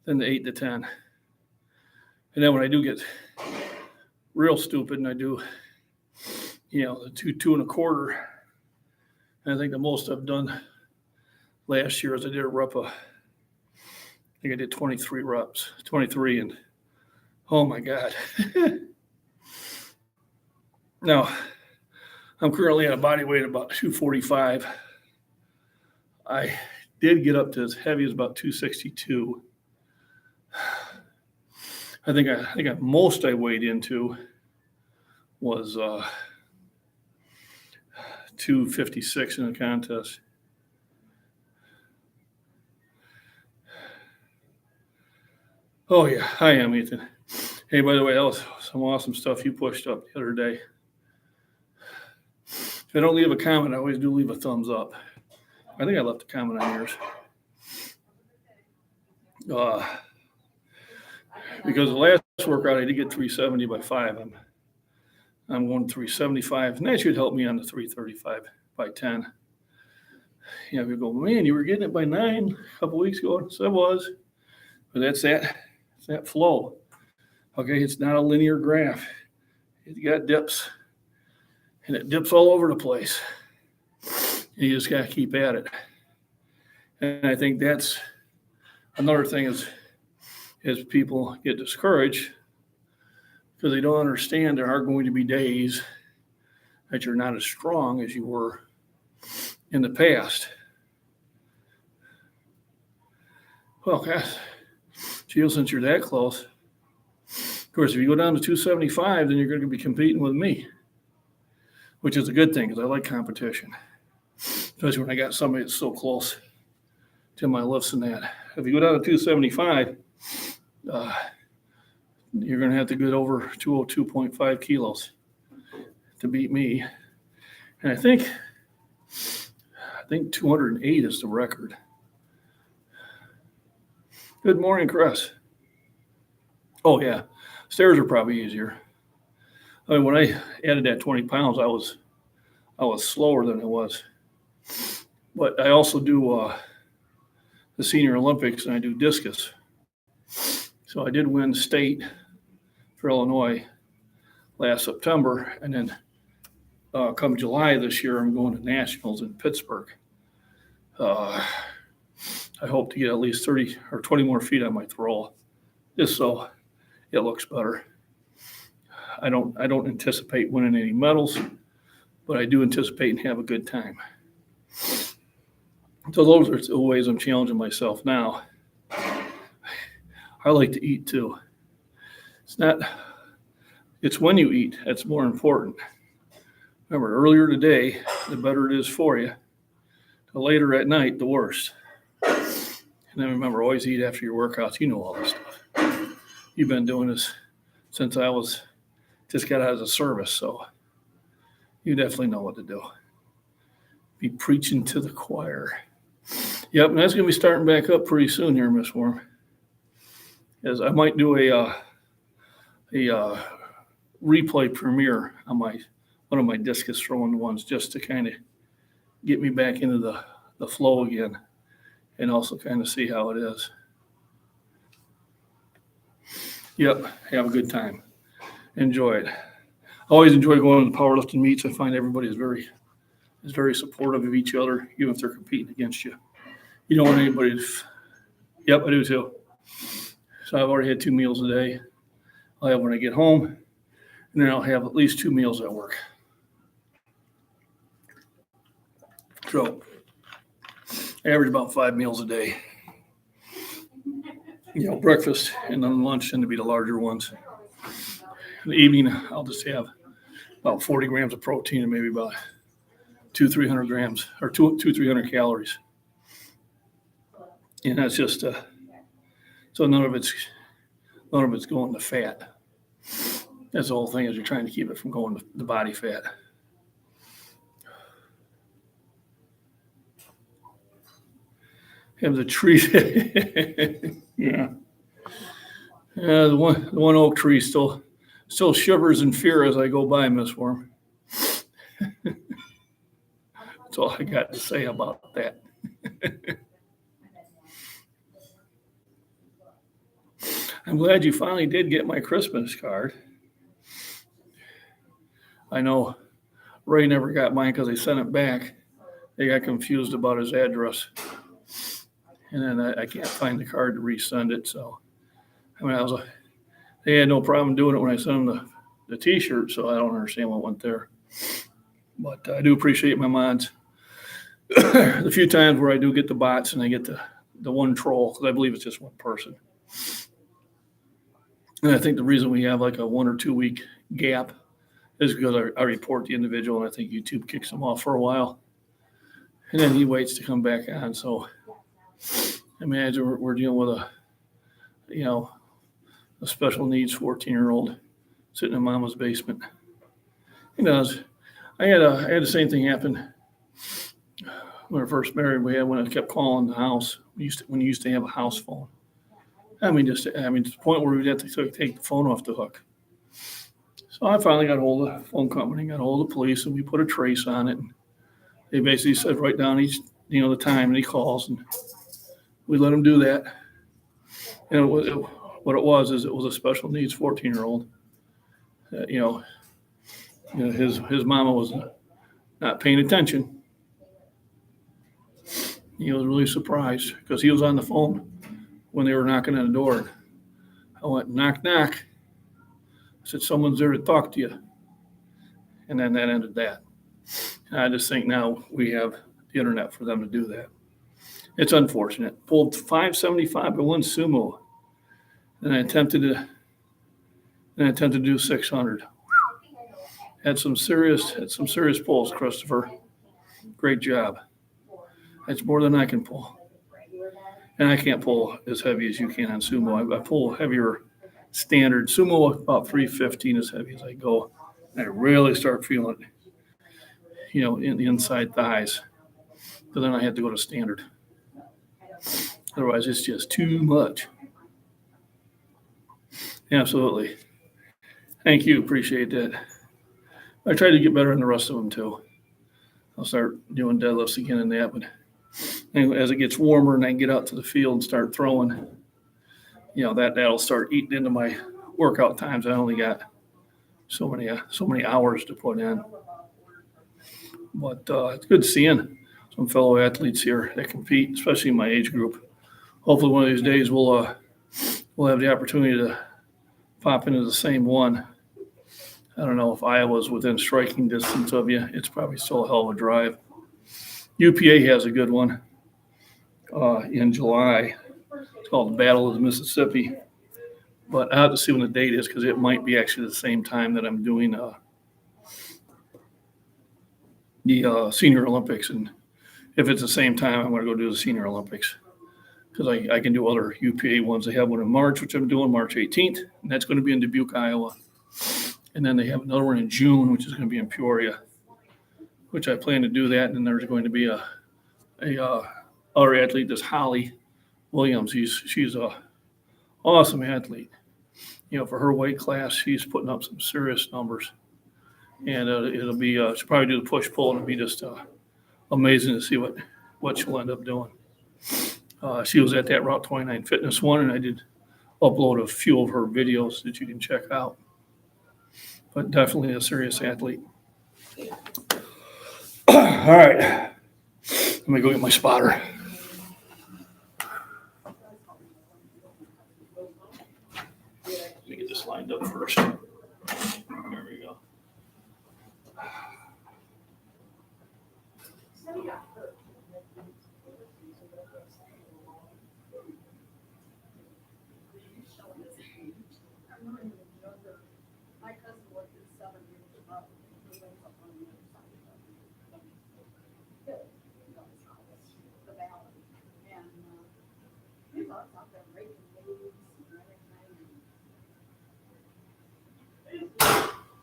than the 8 to 10. And then when I do get real stupid and I do, the 2 and a quarter, and I think the most I've done last year is I did a rep of, I think I did 23 reps, 23, and oh my God. Now, I'm currently at a body weight of about 245. I did get up to as heavy as about 262. I think most I weighed into was 256 in the contest. Oh yeah, I am, Ethan. Hey, by the way, that was some awesome stuff you pushed up the other day. If I don't leave a comment, I always do leave a thumbs up. I think I left a comment on yours. Because the last workout I did get 370 by 5. I'm going 375, and that should help me on the 335 by 10. You go, man, you were getting it by 9 a couple weeks ago. So I was, but it's that flow. Okay, it's not a linear graph. It's got dips, and it dips all over the place. And you just got to keep at it. And I think that's another thing is people get discouraged because they don't understand there are going to be days that you're not as strong as you were in the past. Well, gosh, Jill, since you're that close, Of course, if you go down to 275, then you're going to be competing with me, which is a good thing because I like competition, especially when I got somebody that's so close to my lifts and that. If you go down to 275, you're going to have to get over 202.5 kilos to beat me. And I think 208 is the record. Good morning, Chris. Oh, yeah. Stairs are probably easier. I mean, when I added that 20 pounds, I was slower than I was. But I also do the Senior Olympics, and I do discus. So I did win state for Illinois last September, and then come July this year, I'm going to nationals in Pittsburgh. I hope to get at least 30 or 20 more feet on my throw, just so it looks better. I don't anticipate winning any medals, but I do anticipate and have a good time. So those are the ways I'm challenging myself now. I like to eat too. It's when you eat that's more important. Remember, earlier today, the better it is for you. The later at night, the worse. And then remember, always eat after your workouts. You know all this stuff. You've been doing this since I just got out of the service, so you definitely know what to do. Be preaching to the choir. Yep, and that's going to be starting back up pretty soon here, Miss Worm. As I might do a replay premiere on one of my discus throwing ones, just to kind of get me back into the flow again, and also kind of see how it is. Yep, have a good time. Enjoy it. I always enjoy going to the powerlifting meets. I find everybody is very supportive of each other, even if they're competing against you. You don't want anybody to. Yep, I do too. So I've already had 2 meals a day. I'll have when I get home, and then I'll have at least 2 meals at work. So I average about 5 meals a day. Breakfast and then lunch tend to be the larger ones. In the evening, I'll just have about 40 grams of protein and maybe about 300 grams or 300 calories. And that's just so none of it's going to fat. That's the whole thing, is you're trying to keep it from going to the body fat. Have the tree. Yeah. The one oak tree still shivers in fear as I go by, Miss Worm. That's all I got to say about that. I'm glad you finally did get my Christmas card. I know Ray never got mine because they sent it back. They got confused about his address. And then I can't find the card to resend it. So, I mean, they had no problem doing it when I sent them the T-shirt. So I don't understand what went there. But I do appreciate my mods. The few times where I do get the bots and I get the one troll, because I believe it's just one person. And I think the reason we have like a 1 or 2 week gap is because I report the individual, and I think YouTube kicks him off for a while. And then he waits to come back on. So imagine we're dealing with a special needs 14-year-old sitting in mama's basement. He does. I had the same thing happen when I first married. When I kept calling the house. When you used to have a house phone. To the point where we'd have to take the phone off the hook. So I finally got hold of the phone company, got hold of the police, and we put a trace on it. And they basically said, write down the time and he calls, and we let him do that. And what it was a special needs 14-year-old. His mama was not paying attention. He was really surprised because he was on the phone when they were knocking on the door. I went, knock, knock. I said, someone's there to talk to you. And then that ended that. And I just think now we have the internet for them to do that. It's unfortunate. Pulled 575 by one sumo. And I attempted to and I tend to do 600. Had some serious pulls, Christopher. Great job. That's more than I can pull. And I can't pull as heavy as you can on sumo. I pull heavier standard. Sumo about 315 as heavy as I go. And I really start feeling it, in the inside thighs. But then I had to go to standard. Otherwise, it's just too much. Absolutely. Thank you. Appreciate that. I try to get better in the rest of them too. I'll start doing deadlifts again in that. But anyway, as it gets warmer and I can get out to the field and start throwing, that'll start eating into my workout times. I only got so many hours to put in. But it's good seeing some fellow athletes here that compete, especially in my age group. Hopefully, one of these days we'll have the opportunity to pop into the same one. I don't know if Iowa's within striking distance of you. It's probably still a hell of a drive. UPA has a good one in July. It's called the Battle of the Mississippi. But I have to see when the date is because it might be actually the same time that I'm doing the Senior Olympics. And if it's the same time, I'm going to go do the Senior Olympics because I can do other UPA ones. They have one in March, which I'm doing March 18th, and that's going to be in Dubuque, Iowa. And then they have another one in June, which is going to be in Peoria, which I plan to do that. And then there's going to be a other athlete, this Holly Williams. She's a awesome athlete. For her weight class, she's putting up some serious numbers. And it'll be she'll probably do the push pull, and it'll be just amazing to see what she'll end up doing. She was at that Route 29 Fitness one, and I did upload a few of her videos that you can check out. But definitely a serious athlete. All right. Let me go get my spotter. Let me get this lined up first. There we go.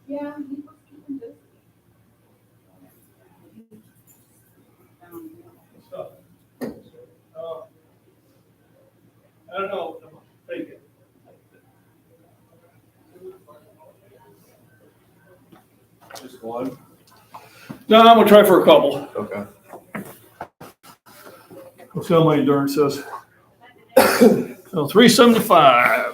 Yeah, he was keeping busy. I don't know. Thank you. Just one? No, I'm gonna try for a couple. Okay. Let's see how my endurance says. So 375.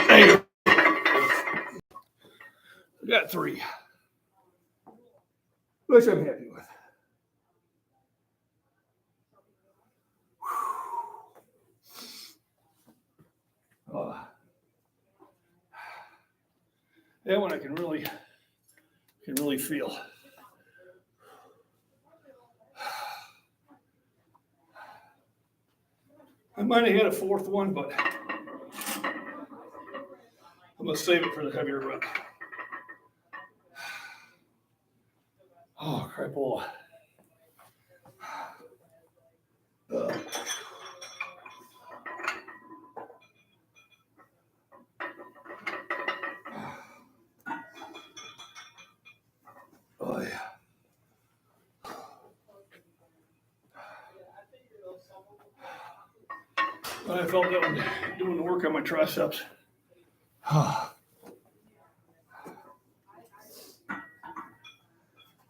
There you go. I got 3. Which I'm happy with. That one I can really feel. I might have had a 4th one, but I'm gonna save it for the heavier rep. Oh, crapola. Oh yeah. I felt that one doing the work on my triceps. All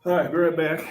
right, be right back.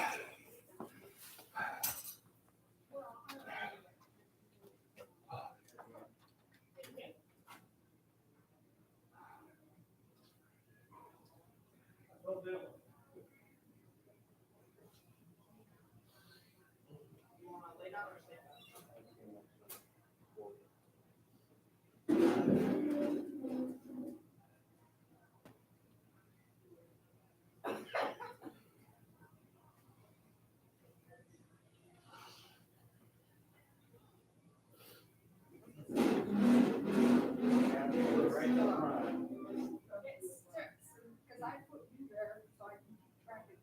Because I put you there so I can track it.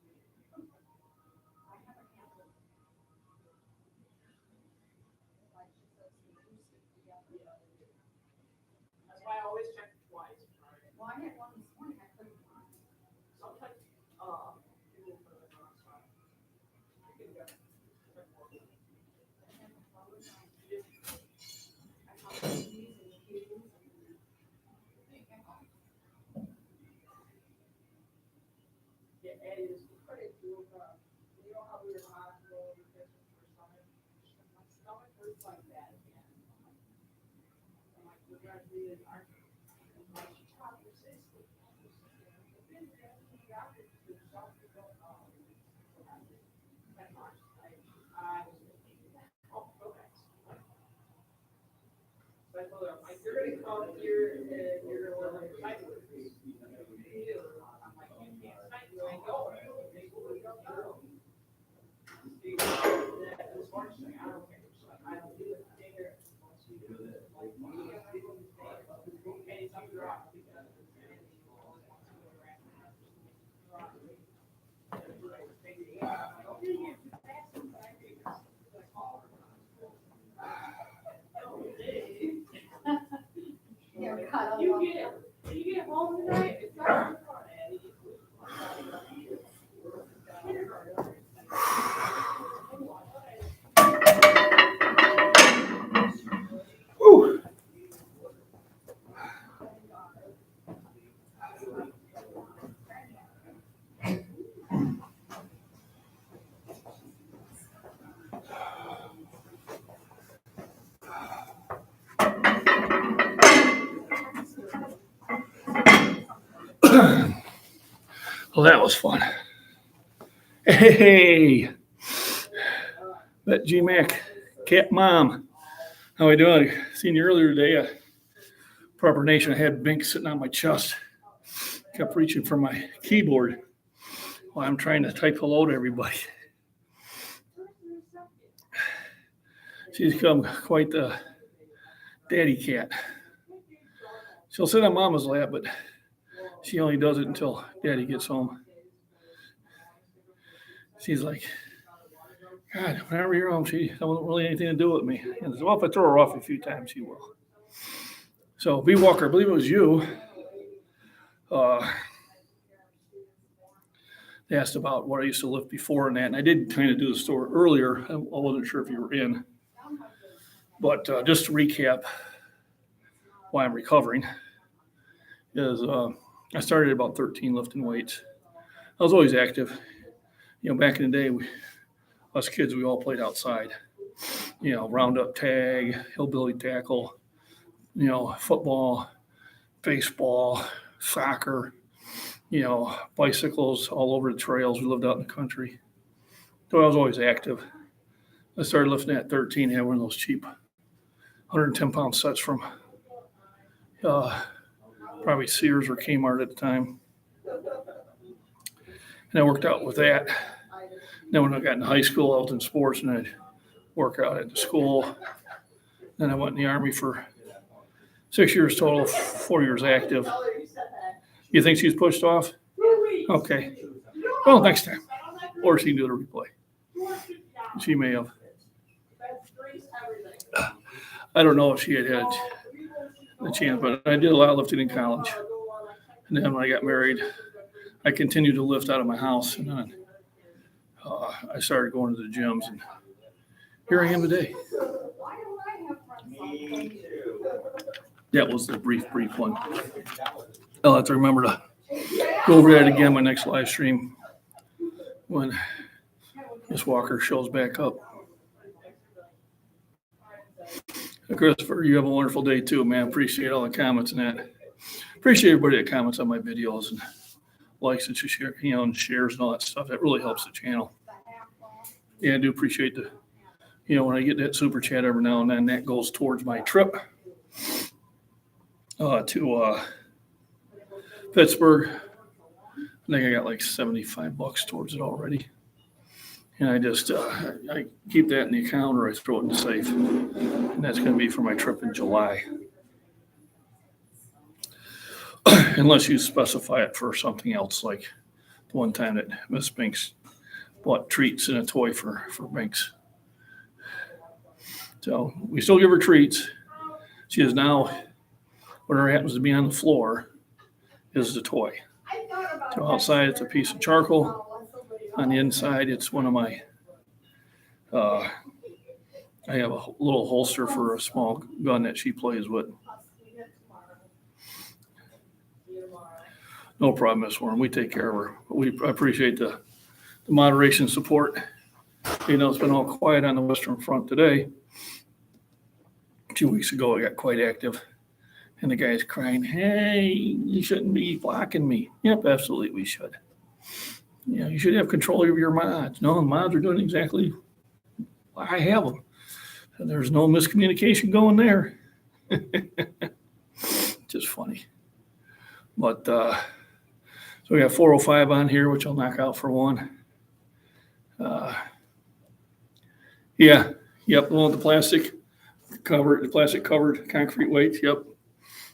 I have a habit. Like she says, we used to be up there. That's why I always check twice. Well, I had one this morning, I couldn't find. Sometimes, people put it on spot. You can go. I have a problem. I call it keys and keys and. Yeah, Eddie was pretty cool, you know how we were in the hospital, we were for stomach, my stomach hurts like that again. I'm like, we're gonna do it, our, like, doctor says, I was thinking that, oh, okay. So I told her, I'm like, you're gonna come here and you're gonna learn how to type with me. I'm like, you can't type, I go, you don't know. This morning, she's like, I don't care, she's like, I don't do it, take care. Once you do it, like, you have to do it, and it's up your off, because it's always wants to go around. Yeah, we cut off. You get home tonight, it's not. Whew. Well, that was fun. Hey, that G-Mac cat mom. How we doing? Seen you earlier today. Proper Nation, I had Bink sitting on my chest. Kept reaching for my keyboard while I'm trying to type hello to everybody. She's become quite the daddy cat. She'll sit on mama's lap, but she only does it until daddy gets home. She's like, God, whenever you're home, she don't want really anything to do with me. And well, if I throw her off a few times, she will. So B Walker, I believe it was you. They asked about what I used to lift before and that, and I did kind of do the story earlier. I wasn't sure if you were in, but just to recap why I'm recovering is I started at about 13 lifting weights. I was always active. You know, back in the day, us kids, we all played outside. You know, roundup tag, hillbilly tackle, you know, football, baseball, soccer, you know, bicycles all over the trails. We lived out in the country. So I was always active. I started lifting at 13, had one of those cheap 110-pound sets from probably Sears or Kmart at the time. And I worked out with that. Then when I got in high school, I was in sports and I'd work out at the school. Then I went in the Army for 6 years total, 4 years active. You think she's pushed off? Okay. Well, next time. Or she can do the replay. She may have. I don't know if she had the chance, but I did a lot of lifting in college. And then when I got married, I continued to lift out of my house. And then I started going to the gyms. And here I am today. That was the brief one. I'll have to remember to go over that again my next live stream when Miss Walker shows back up. Christopher, you have a wonderful day too, man. Appreciate all the comments and that. Appreciate everybody that comments on my videos and likes and share, and shares and all that stuff. That really helps the channel. Yeah, I do appreciate the You know, when I get that super chat every now and then, that goes towards my trip to Pittsburgh. I think I got like $75 towards it already. And I just, I keep that in the account or I throw it in the safe. And that's going to be for my trip in July. Unless you specify it for something else, like the one time that Miss Binks bought treats and a toy for Binks. So we still give her treats. She is now, whatever happens to be on the floor is the toy. So outside, it's a piece of charcoal. On the inside, it's one of my, I have a little holster for a small gun that she plays with. No problem, Miss Warren. We take care of her. We appreciate the moderation support. You know, it's been all quiet on the Western Front today. 2 weeks ago, it got quite active. And the guy's crying, hey, you shouldn't be blocking me. Yep, absolutely, we should. You know, you should have control over your mods. No, the mods are doing exactly why I have them. And there's no miscommunication going there. Just funny. But, so we got 405 on here, which I'll knock out for one. Yeah, yep, the one with the plastic covered concrete weights, yep.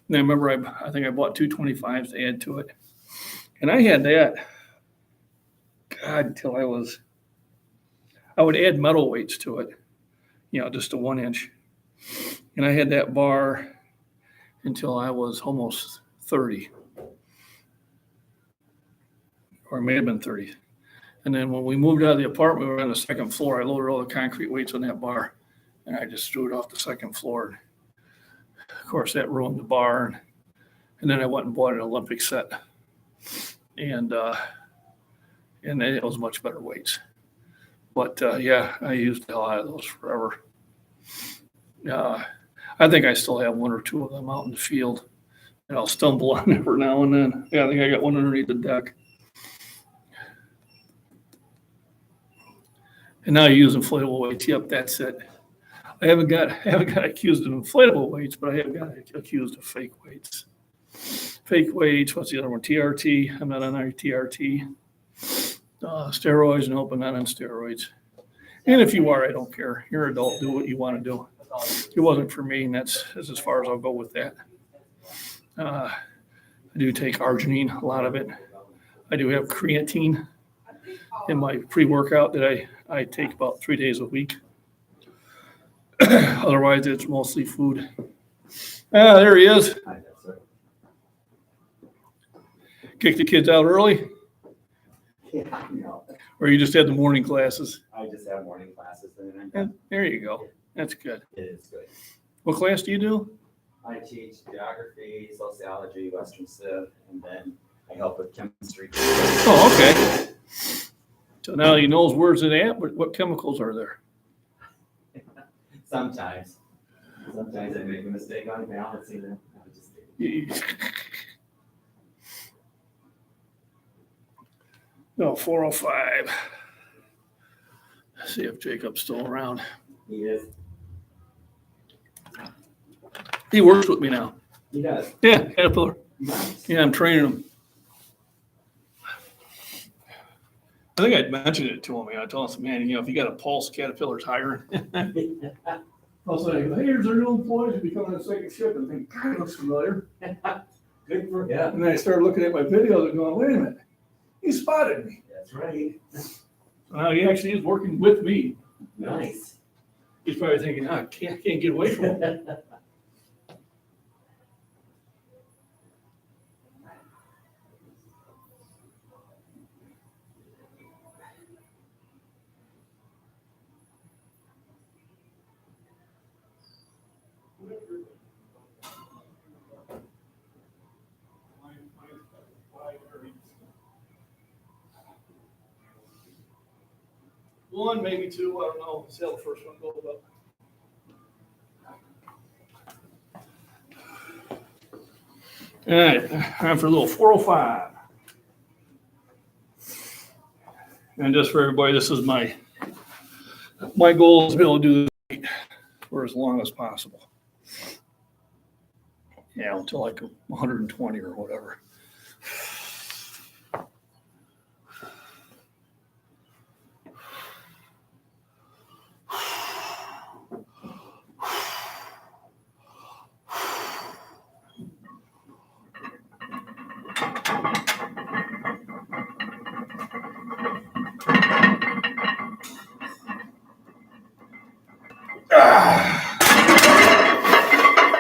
And I remember I think I bought 225s to add to it. And I had that, God, until I would add metal weights to it, you know, just a 1 inch. And I had that bar until I was almost 30. Or it may have been 30. And then when we moved out of the apartment, we were on the second floor. I loaded all the concrete weights on that bar, and I just threw it off the second floor. Of course, that ruined the bar. And then I went and bought an Olympic set. And it was much better weights. But, yeah, I used the hell out of those forever. I think I still have one or two of them out in the field. And I'll stumble on it every now and then. Yeah, I think I got one underneath the deck. And now you use inflatable weights. Yep, that's it. I haven't got accused of inflatable weights, but I have got accused of fake weights. Fake weights. What's the other one? TRT. I'm not on TRT. Steroids. Nope, I'm not on steroids. And if you are, I don't care. You're an adult. Do what you want to do. It wasn't for me, and that's as far as I'll go with that. I do take arginine, a lot of it. I do have creatine in my pre-workout that I take about 3 days a week. Otherwise, it's mostly food. There he is. Kick the kids out early? Yeah, no, Or you just had the morning classes? I just have morning classes and then I'm done. There you go. That's good. It is good. What class do you do? I teach geography, sociology, Western Civ, and then I help with chemistry. Oh, okay. So now he knows where's it at, but what chemicals are there? Sometimes I make a mistake on balancing them. I just No, 405. See if Jacob's still around. He is. He works with me now. He does. Yeah, Caterpillar. Nice. Yeah, I'm training him. I think I'd mentioned it to him. I told him, man, you know, if you got a pulse, Caterpillar's hiring. I was like, hey, here's our new employees. You'll be coming on second shift. And I think, God, looks familiar. Good for him. And then I started looking at my videos and going, wait a minute. He spotted me. That's right. So now he actually is working with me. Nice. He's probably thinking, I can't get away from him. One, maybe two, I don't know. See how the first one goes up. All right, time for a little 405. And just for everybody, this is my My goal is to be able to do this for as long as possible. Yeah, until like 120 or whatever.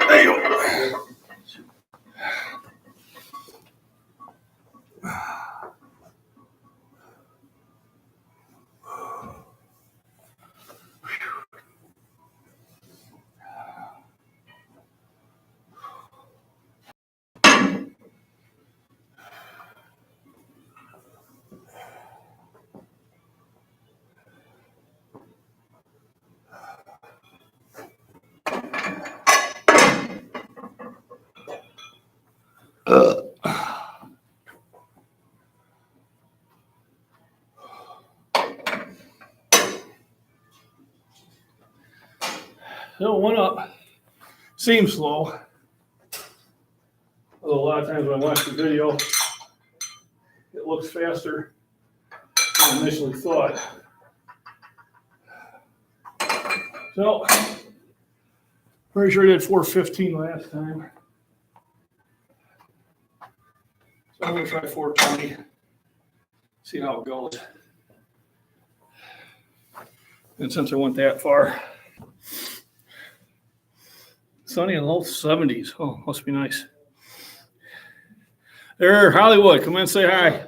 There you go. So it went up. Seems slow. Although a lot of times when I watch the video, it looks faster than I initially thought. So, pretty sure I did 415 last time. So I'm gonna try 420. See how it goes. And since I went that far, sunny in low 70s. Oh, must be nice. There, Hollywood, come in and say hi.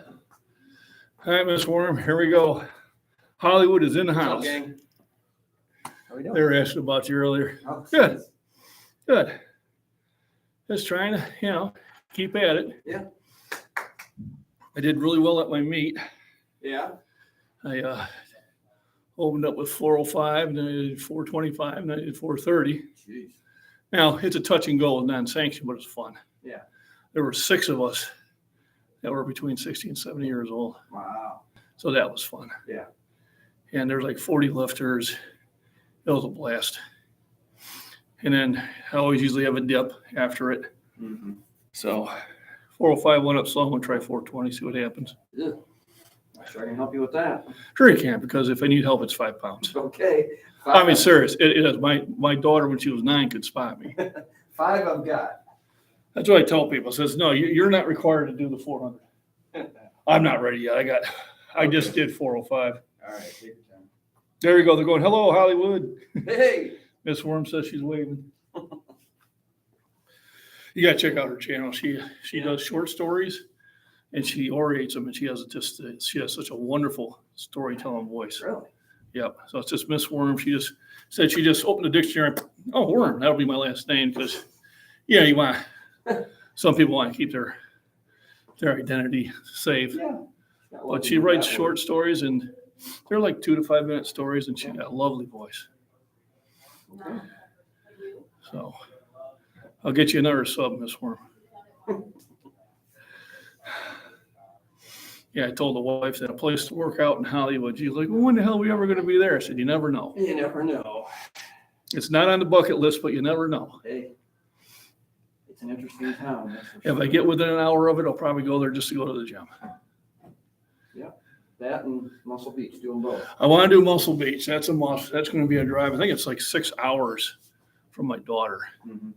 Hi, Miss Worm. Here we go. Hollywood is in the What's up, house. gang? How we doing? They were asking about you earlier. Oh, Good. Good. Just trying to, keep at it. Yeah. I did really well at my meet. Yeah. I opened up with 405, and then I did 425, and then I did 430. Jeez. Now, it's a touch and go with non-sanctioned, but it's fun. Yeah. There were 6 of us that were between 60 and 70 years old. Wow. So that was fun. Yeah. And there's like 40 lifters. It was a blast. And then I always usually have a dip after it. Mm-hmm. So 405 went up slow. I'm going to try 420, see what happens. Yeah. I'm sure I can help you with that. Sure you can, because if I need help, it's 5 pounds. Okay. I mean, serious. It is. My daughter, when she was 9, could spot me. 5 I've got. That's what I tell people. I says, no, you're not required to do the 400. I'm not ready yet. I just did 405. All right, take your time. There you go. They're going, hello, Hollywood. Hey. Miss Worm says she's waving. You got to check out her channel. She does short stories, and she orates them, and she has such a wonderful storytelling voice. Really? Yep. So it's just Miss Worm. She just said she just opened the dictionary. Oh, Worm. That'll be my last name because, you want some people want to keep their identity safe. Yeah. But she writes short stories, and they're like 2 to 5 minute stories, and she got a lovely voice. Okay. So I'll get you another sub, Miss Worm. Yeah, I told the wife that a place to work out in Hollywood. She's like, well, when the hell are we ever going to be there? I said, you never know. You never know. It's not on the bucket list, but you never know. Hey. It's an interesting town. That's for If sure. I get within an hour of it, I'll probably go there just to go to the gym. That and Muscle Beach, do them both. I want to do Muscle Beach. That's a must. That's going to be a drive. I think it's like 6 hours from my daughter. Mm-hmm.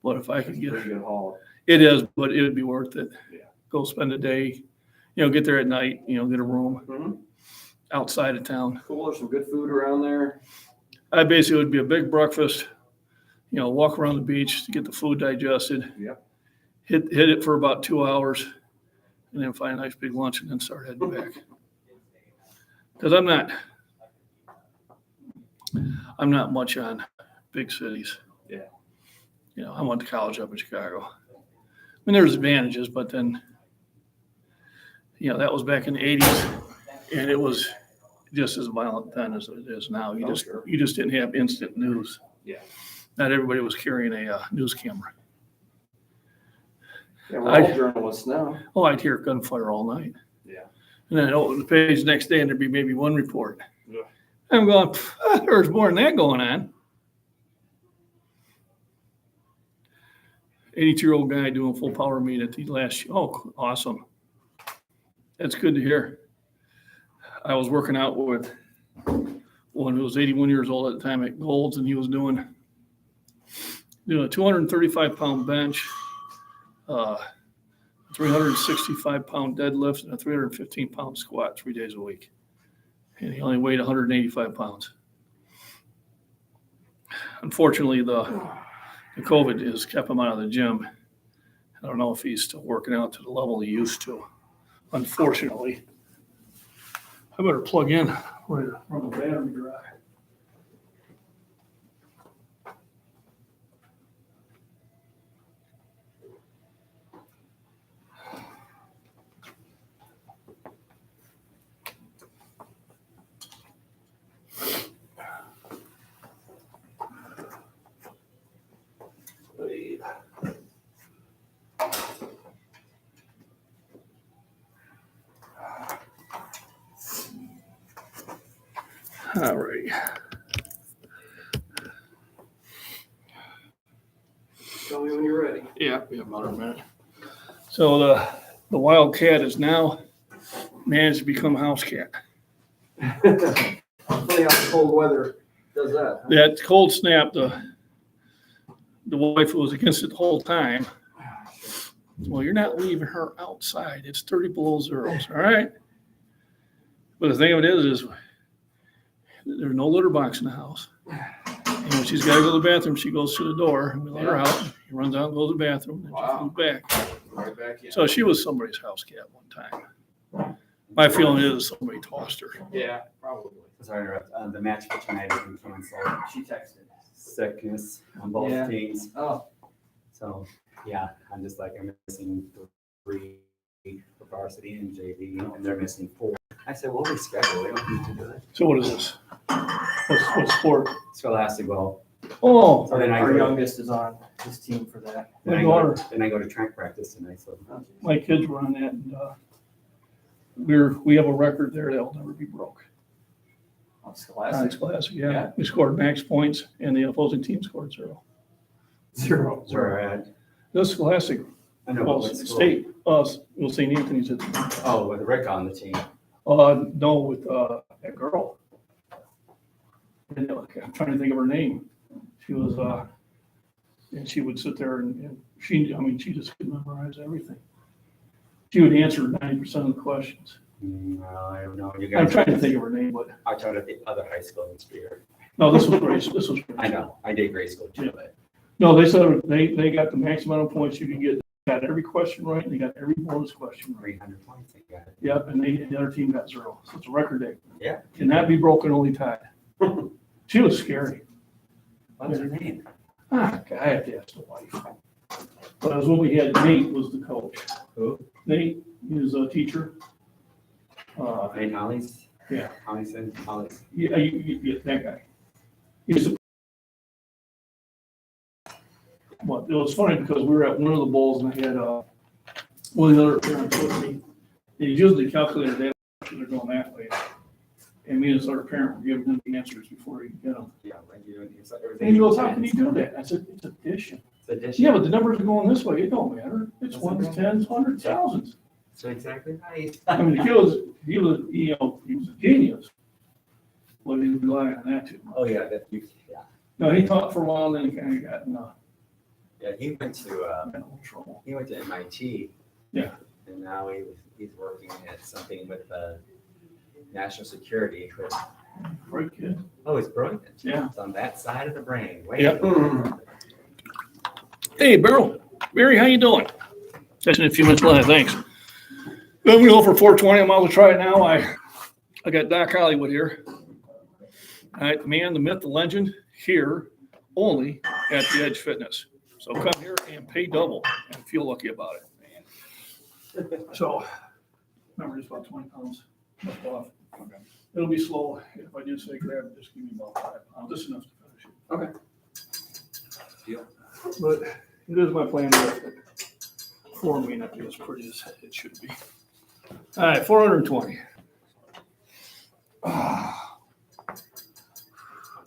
But if I could get Pretty good haul. it is, but it would be worth it. Yeah. Go spend a day, get there at night, get a room Mm-hmm. outside of town. Cool. There's some good food around there. I basically would be a big breakfast, walk around the beach to get the food digested. Yep. Hit it for about 2 hours, and then find a nice big lunch and then start heading back. Because I'm not much on big cities. Yeah. I went to college up in Chicago. I mean, there's advantages, but then, that was back in the 80s, and it was just as violent then as it is now. You just didn't have instant news. Yeah. Not everybody was carrying a news camera. Yeah, we're all journalists now. Oh, I'd hear gunfire all night. Yeah. And then I'd open the page the next day and there'd be maybe one report. Yeah. I'm going, there's more than that going on. 82-year-old guy doing full power meet at the last, oh, awesome. That's good to hear. I was working out with one who was 81 years old at the time at Gold's, and he was doing a 235-pound bench, 365-pound deadlift, and a 315-pound squat 3 days a week. And he only weighed 185 pounds. Unfortunately, the COVID has kept him out of the gym. I don't know if he's still working out to the level he used to, unfortunately. I better plug in where the battery dry. All right. Tell me when you're ready. Yeah, we have another minute. So the wild cat has now managed to become house cat. Funny how the cold weather does that. Huh? That cold snap, the wife was against it the whole time. Well, you're not leaving her outside. It's 30 below zeros, all right? But the thing of it is there's no litter box in the house. And when she's got to go to the bathroom, she goes to the door, and we let her out. She runs out and goes to the bathroom, and she comes back. Right back in. So she was somebody's house cat one time. My feeling is somebody tossed her. Yeah, probably. Sorry, to interrupt. The match for tonight has been canceled. She texted. Sickness on both Yeah. teams. Oh. So, yeah, I'm just like, I'm missing 3 for varsity and JV, and they're missing 4. I said, we'll reschedule. We don't need to do it. So what is this? What's sport? Scholastic ball. Oh, So then I Our go, youngest is on his team for that. then I go, then I go to track practice tonight. So my kids were on that, and we have a record there that'll never be broke. On On Scholastic. Scholastic, yeah. Yeah. We scored max points, and the opposing team scored 0. 0. where we're at. The Scholastic, I know, well, but what school? state, well, St. Anthony's at, Oh, with Rick on the team. no, with that girl. And I'm trying to think of her name. She was, and she would sit there and she just could memorize everything. She would answer 90% of the questions. No, I don't know. You I'm guys, trying to think of her name, but I taught at the other high school in Spear. no, this was great. This was great. I know. I did grade school too, but No, they said they got the max amount of points you could get. Got every question right, and they got every bonus question right. 300 points. I got it. Yep, and the other team got 0. So it's a record day. Yeah. Cannot be broken, only tied. She was scary. What's her name? I have to ask the wife. But it was when we had Nate was the coach. Who? Nate, he was a teacher. Nate Hollies? Yeah. Hollison? Hollies. Yeah, that guy. He was well, it was funny because we were at one of the bowls and I had one of the other parents with me. And he used the calculator data, they're going that way. And me and this other parent were giving him the answers before he could get them. Yeah, like you, it's like everything. And he goes, how can you do that? I said, it's addition. It's addition. Yeah, but the numbers are going this way. It don't matter. It's That's ones, okay. tens, hundreds, thousands. So exactly right. I mean, he was a genius. But he relied on that too much. Oh, yeah, that you, yeah. No, he taught for a while, and then he kind of got in Yeah, he went to, trouble. he went to MIT. Yeah. And now he's working at something with, national security. With, Great kid. oh, he's brilliant. Yeah. It's on that side of the brain. Wait. Yep. Hey, Barry, how you doing? Catching a few minutes left, thanks. I'm gonna go for 420. I'm out to try it now. I got Doc Hollywood here. All right, the man, the myth, the legend, here only at the Edge Fitness. So come here and pay double and feel lucky about it. So, remember, just about 20 pounds left off. Okay. It'll be slow. If I do say grab it, just give me about 5 pounds, just enough to finish it. Okay. Deal. But it is my plan to form may not be as pretty as it should be. All right, 420.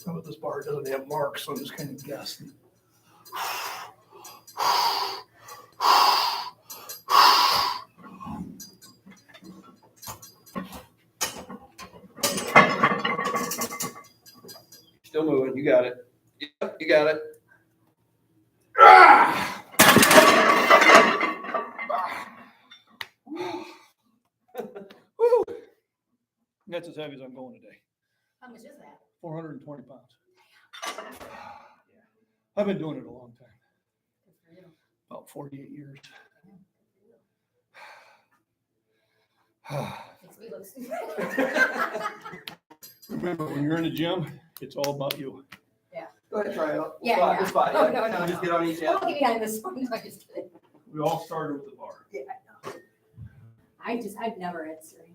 Some of this bar doesn't have marks, so I'm just kind of guessing. Still moving, you got it. Yep, you got it. Woo! That's as heavy as I'm going today. How much is that? 420 pounds. I've been doing it a long time, Good for you. about 48 years. Makes me look stupid. Remember, when you're in the gym, it's all about you. Go ahead, try it out. Yeah, Spot, yeah. just spot, Oh, yeah. no, no, Just no. get on each I'm end. gonna get behind this one. No, just kidding. We all started with the bar. Yeah, I know. I've never had strength.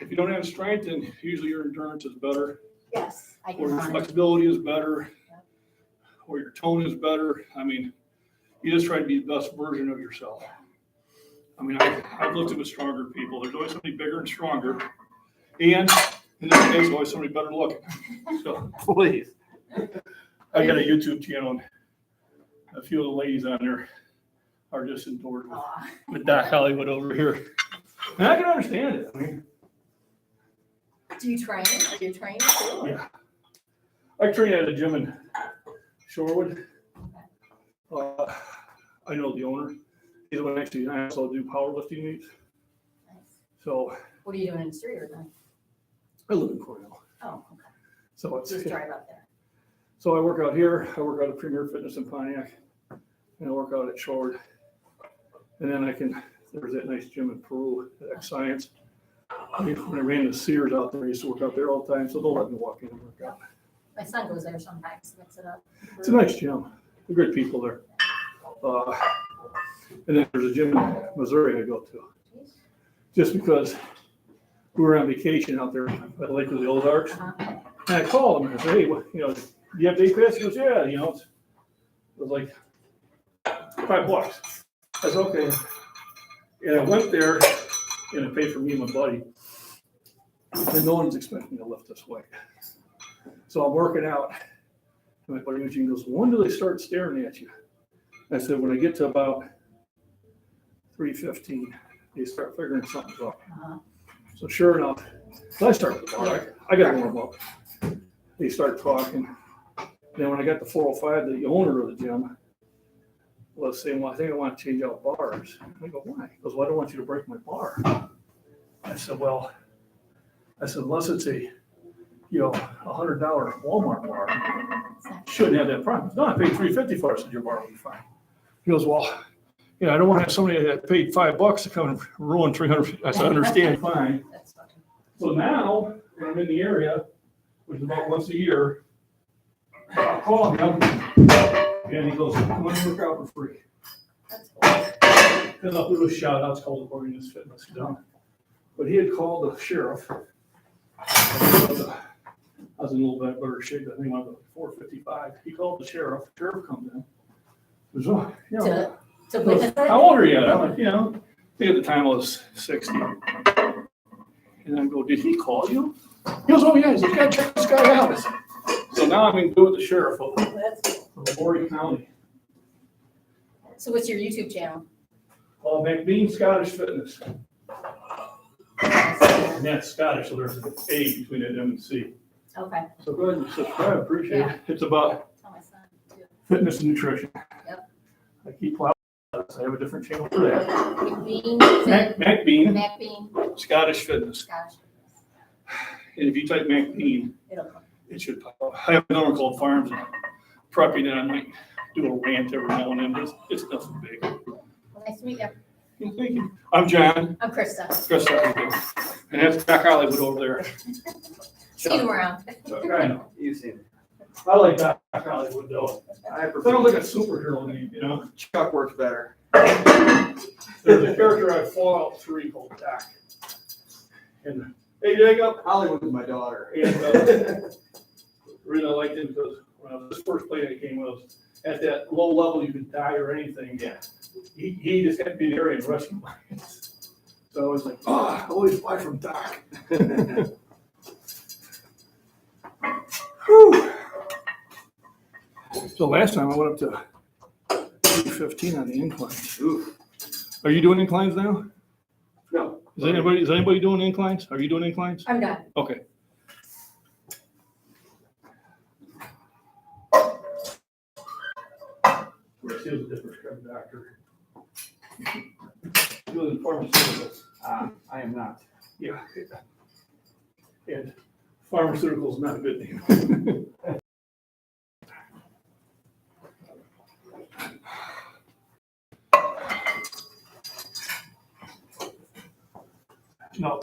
If you don't have strength, then usually your endurance is better, Yes, I or can your run. flexibility is better, Yep. or your tone is better. I mean, you just try to be the best version of yourself. I mean, I've looked at stronger people. There's always somebody bigger and stronger. And in this case, always somebody better looking. So Please. I got a YouTube channel, and a few of the ladies on there are just endured Aw. with Doc Hollywood over here. And I can understand it. I mean, Do you train? Are you training too? yeah. I train at a gym in Shorewood. I know the owner. He's the one actually, I also do powerlifting meets. Nice. So What are you doing in the street or night? I live in Cornell. Oh, okay. So it's, Just drive up there. so I work out here. I work out at Premier Fitness in Pontiac. And I work out at Shorewood. And then there's that nice gym in Peru, at X Science. When I ran the Sears out there, I used to work out there all the time, so they'll let me walk in and work out. My son goes there sometimes to mix it up. It's a nice gym. They're great people there. And then there's a gym in Missouri I go to. Just because we were on vacation out there at Lake of the Ozarks. Uh-huh. And I called him and I said, hey, do you have day pass? He goes, yeah, it was like $5. I said, okay. And I went there and it paid for me and my buddy. And no one's expecting to lift this weight. So I'm working out. And my buddy Eugene goes, when do they start staring at you? I said, when I get to about 3:15, they start figuring something's up. Uh-huh. So sure enough, so I start with the bar. I got to warm up. They start talking. Then when I got to 405, the owner of the gym was saying, well, I think I want to change out bars. I go, why? He goes, well, I don't want you to break my bar. I said, unless it's a $100 Walmart bar, shouldn't have that problem. No, I paid $350 for it. I said, your bar will be fine. He goes, well, I don't want to have somebody that paid $5 to come and ruin 300. I said, I understand, fine. That's funny. So now, when I'm in the area, which is about once a year, I'll call him, and he goes, come on, work out for free. That's cool. And I'll do a shout out, it's called Organis Fitness. But he had called the sheriff. I was in a little bit better shape, I think I was 455. He called the sheriff, comes in. He goes, oh, To witness it? how old are you? I'm like, I think at the time I was 60. And I go, did he call you? He goes, oh yeah, he's like, you gotta check this guy out. So now I'm in good with the sheriff of That's cool. Lorry County. So what's your YouTube channel? MacBean Scottish Fitness. And that's Scottish, so there's an A between that M and C. Okay. So go ahead and subscribe, appreciate it. It's about Tell my son too. fitness and nutrition. Yep. I keep plowing, I have a different channel for that. MacBean. MacBean MacBean. Scottish Fitness. Scottish. And if you type MacBean, It'll come. it should pop up. I have another one called Farms and Prepping, and I might do a rant every now and then, but it's nothing big. Well, nice to meet you. Yeah, thank you. I'm John. I'm Krista. Chris, and that's Doc Hollywood over there. See you around. So, I know. You've seen it. I like Doc Hollywood though. I It sounds like a superhero name, Chuck works better. There's a character I Fallout 3 called Doc. And hey, Jacob. Hollywood is my daughter. And the reason I liked him because when I was this first play I came was at that low level you could die or anything. Yeah. He just had to be there and rescue me. So I was like, I always buy from Doc. Whew. So last time I went up to 15 on the inclines. Oof. Are you doing inclines now? No. Is anybody doing inclines? Are you doing inclines? I'm done. Okay. Here's a different kind of doctor. Doing pharmaceuticals. I am not. Yeah. And pharmaceuticals is not a good name. No.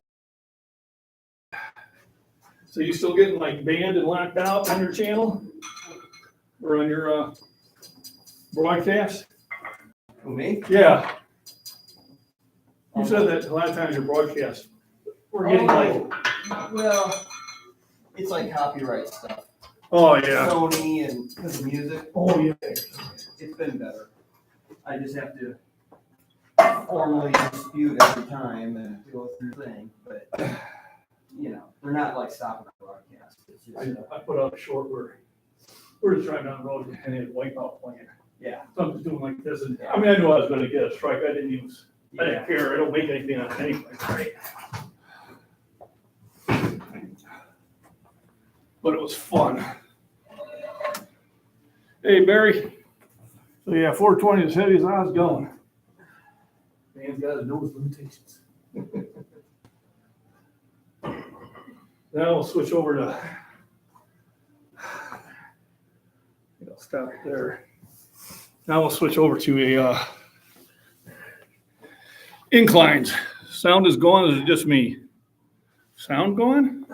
So you still getting like banned and locked out on your channel? Or on your broadcast? Who, me? Yeah. You said that a lot of times your broadcast, we're getting like, Well, it's like copyright stuff. oh yeah. Sony and because of music, Oh yeah. it's been better. I just have to formally dispute every time and go through the thing, but, you know, they're not like stopping the broadcast. It's just, I put out a short where we're just driving down the road and it had wipeout playing. yeah. So I'm just doing like this and, I mean, I knew I was gonna get a strike. I didn't use, I Yeah. didn't care. I don't make anything on it anyway. Right. But it was fun. Hey, Barry. So yeah, 420 is heavy as I was going. Man's got to know his limitations. Now we'll switch over to, stop there. Now we'll switch over to a inclines. Sound is going, or is it just me? Sound going?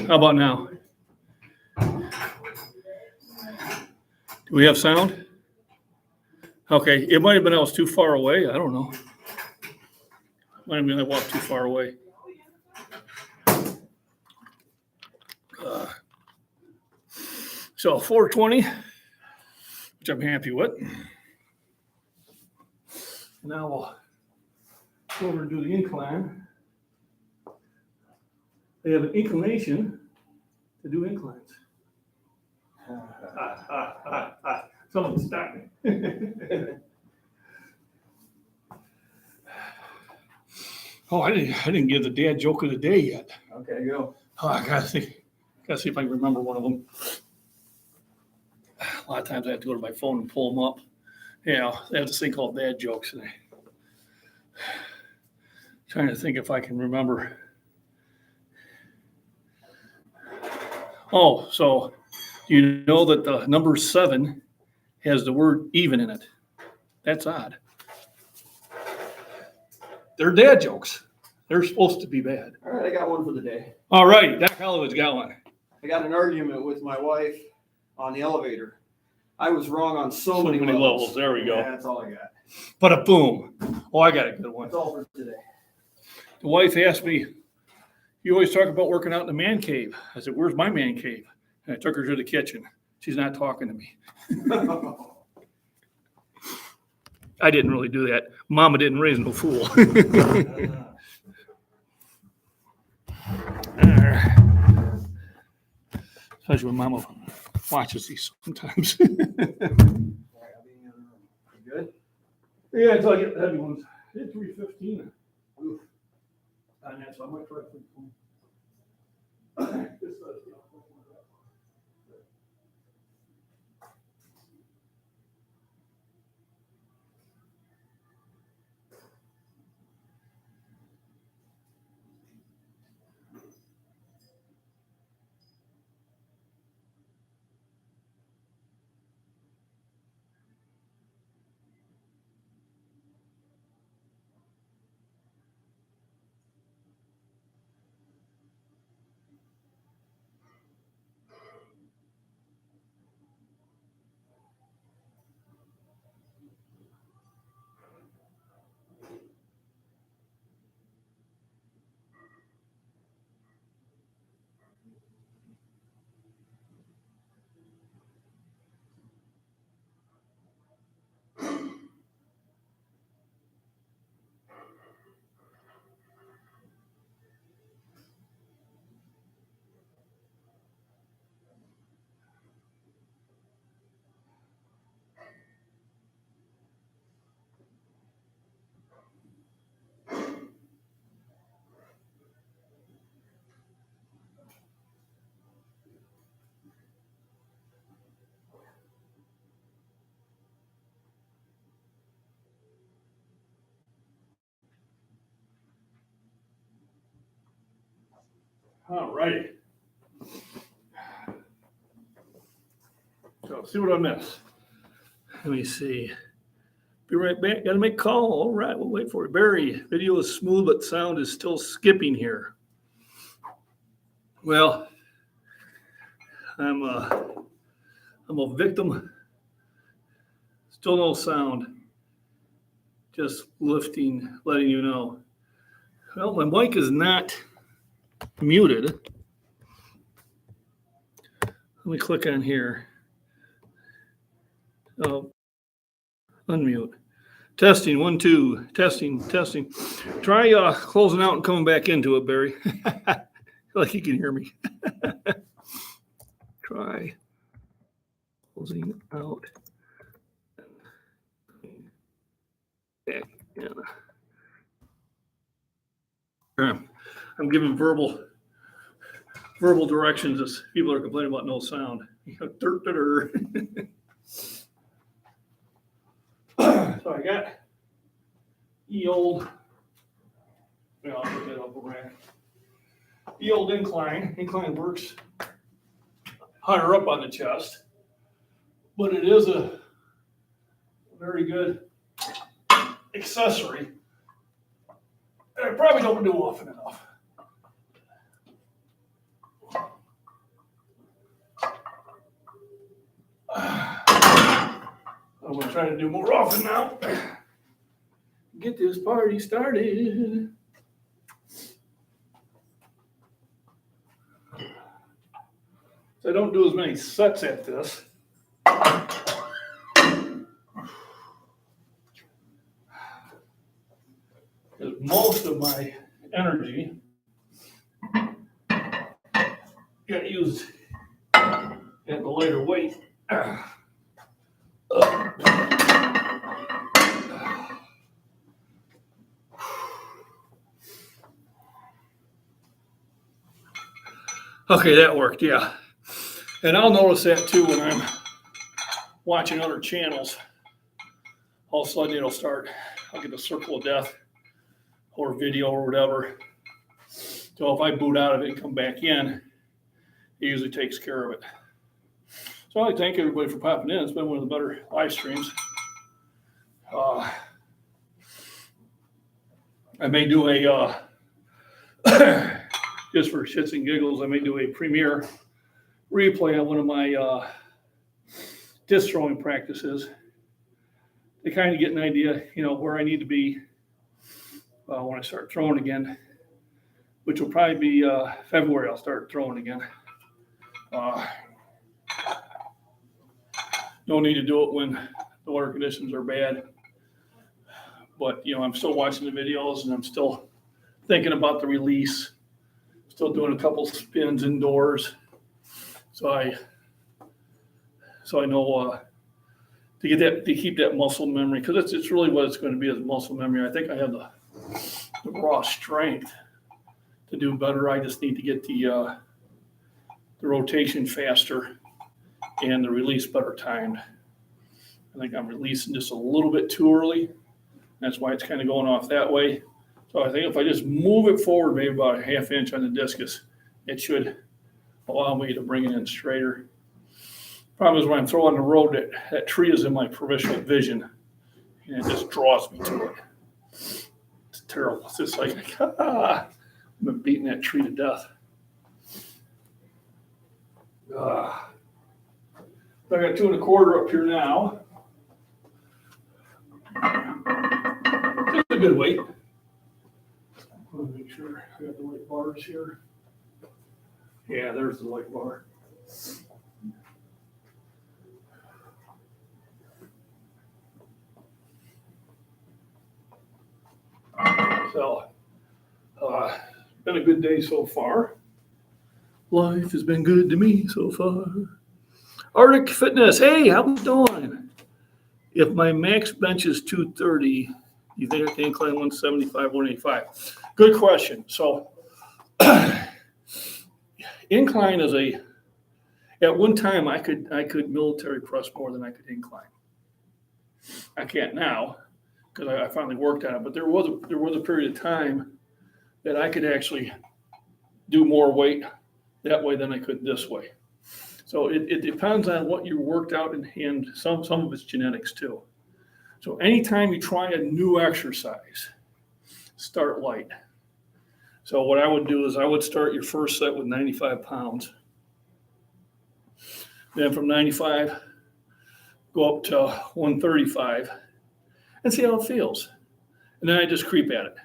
How about now? Do we have sound? Okay, it might have been I was too far away. I don't know. Might have been I walked too far away. So 420, which I'm happy with. Now we'll go over and do the incline. They have an inclination to do inclines. Someone stop me. Oh, I didn't give the dad joke of the day yet. Okay, go. Oh, I gotta see if I can remember one of them. A lot of times I have to go to my phone and pull them up. You know, they have this thing called dad jokes, and I'm trying to think if I can remember. Oh, so you know that the number 7 has the word even in it. That's odd. They're dad jokes. They're supposed to be bad. All right, I got one for the day. All right, Doc Hollywood's got one. I got an argument with my wife on the elevator. I was wrong on so many levels. levels. There we go. Yeah, that's all I got. But a boom. Oh, I got a good one. That's all for today. The wife asked me, "You always talk about working out in the man cave." I said, "Where's my man cave?" And I took her to the kitchen. She's not talking to me. I didn't really do that. Mama didn't raise no fool. Especially when Mama watches these sometimes. You good? Yeah, until I get the heavy ones. I did 315. Oof. On that, so I might try 320. All righty. So see what I missed. Let me see. Be right back. Got to make a call. All right, we'll wait for it. Barry, video is smooth, but sound is still skipping here. Well, I'm a victim. Still no sound. Just lifting, letting you know. Well, my mic is not muted. Let me click on here. Oh, unmute. Testing, 1, 2, testing. Try closing out and coming back into it, Barry. Like you can hear me. Try closing out. Back in. I'm giving verbal directions as people are complaining about no sound. So I got the old, well, I'll put that up a rack. The old incline. Incline works higher up on the chest, but it is a very good accessory that I probably don't do often enough. I'm going to try to do more often now. Get this party started. So I don't do as many sets at this. Because most of my energy got used at the lighter weight. Okay, that worked, yeah. And I'll notice that too when I'm watching other channels. All of a sudden it'll start, I'll get a circle of death or video or whatever. So if I boot out of it and come back in, it usually takes care of it. So I'd like to thank everybody for popping in. It's been one of the better live streams. I may do a, just for shits and giggles, I may do a premiere replay on one of my disc throwing practices to kind of get an idea, where I need to be when I start throwing again, which will probably be February. I'll start throwing again. No need to do it when the water conditions are bad. But, I'm still watching the videos and I'm still thinking about the release. Still doing a couple spins indoors. So I know to keep that muscle memory, because it's really what it's going to be, is muscle memory. I think I have the raw strength to do better. I just need to get the rotation faster and the release better timed. I think I'm releasing just a little bit too early. That's why it's kind of going off that way. So I think if I just move it forward maybe about a ½ inch on the discus, it should allow me to bring it in straighter. Problem is when I'm throwing on the road, that tree is in my peripheral vision, and it just draws me to it. It's terrible. It's just like, I've been beating that tree to death. I got 2 1/4 up here now. Just a good weight. I want to make sure I got the right bars here. Yeah, there's the light bar. So, been a good day so far. Life has been good to me so far. Arctic Fitness, hey, how we doing? If my max bench is 230, you think I can incline 175, 185? Good question. So, incline is at one time I could military press more than I could incline. I can't now because I finally worked on it, but there was a period of time that I could actually do more weight that way than I could this way. So it depends on what you worked out and some of it's genetics too. So anytime you try a new exercise, start light. So what I would do is I would start your first set with 95 pounds. Then from 95, go up to 135 and see how it feels. And then I just creep at it.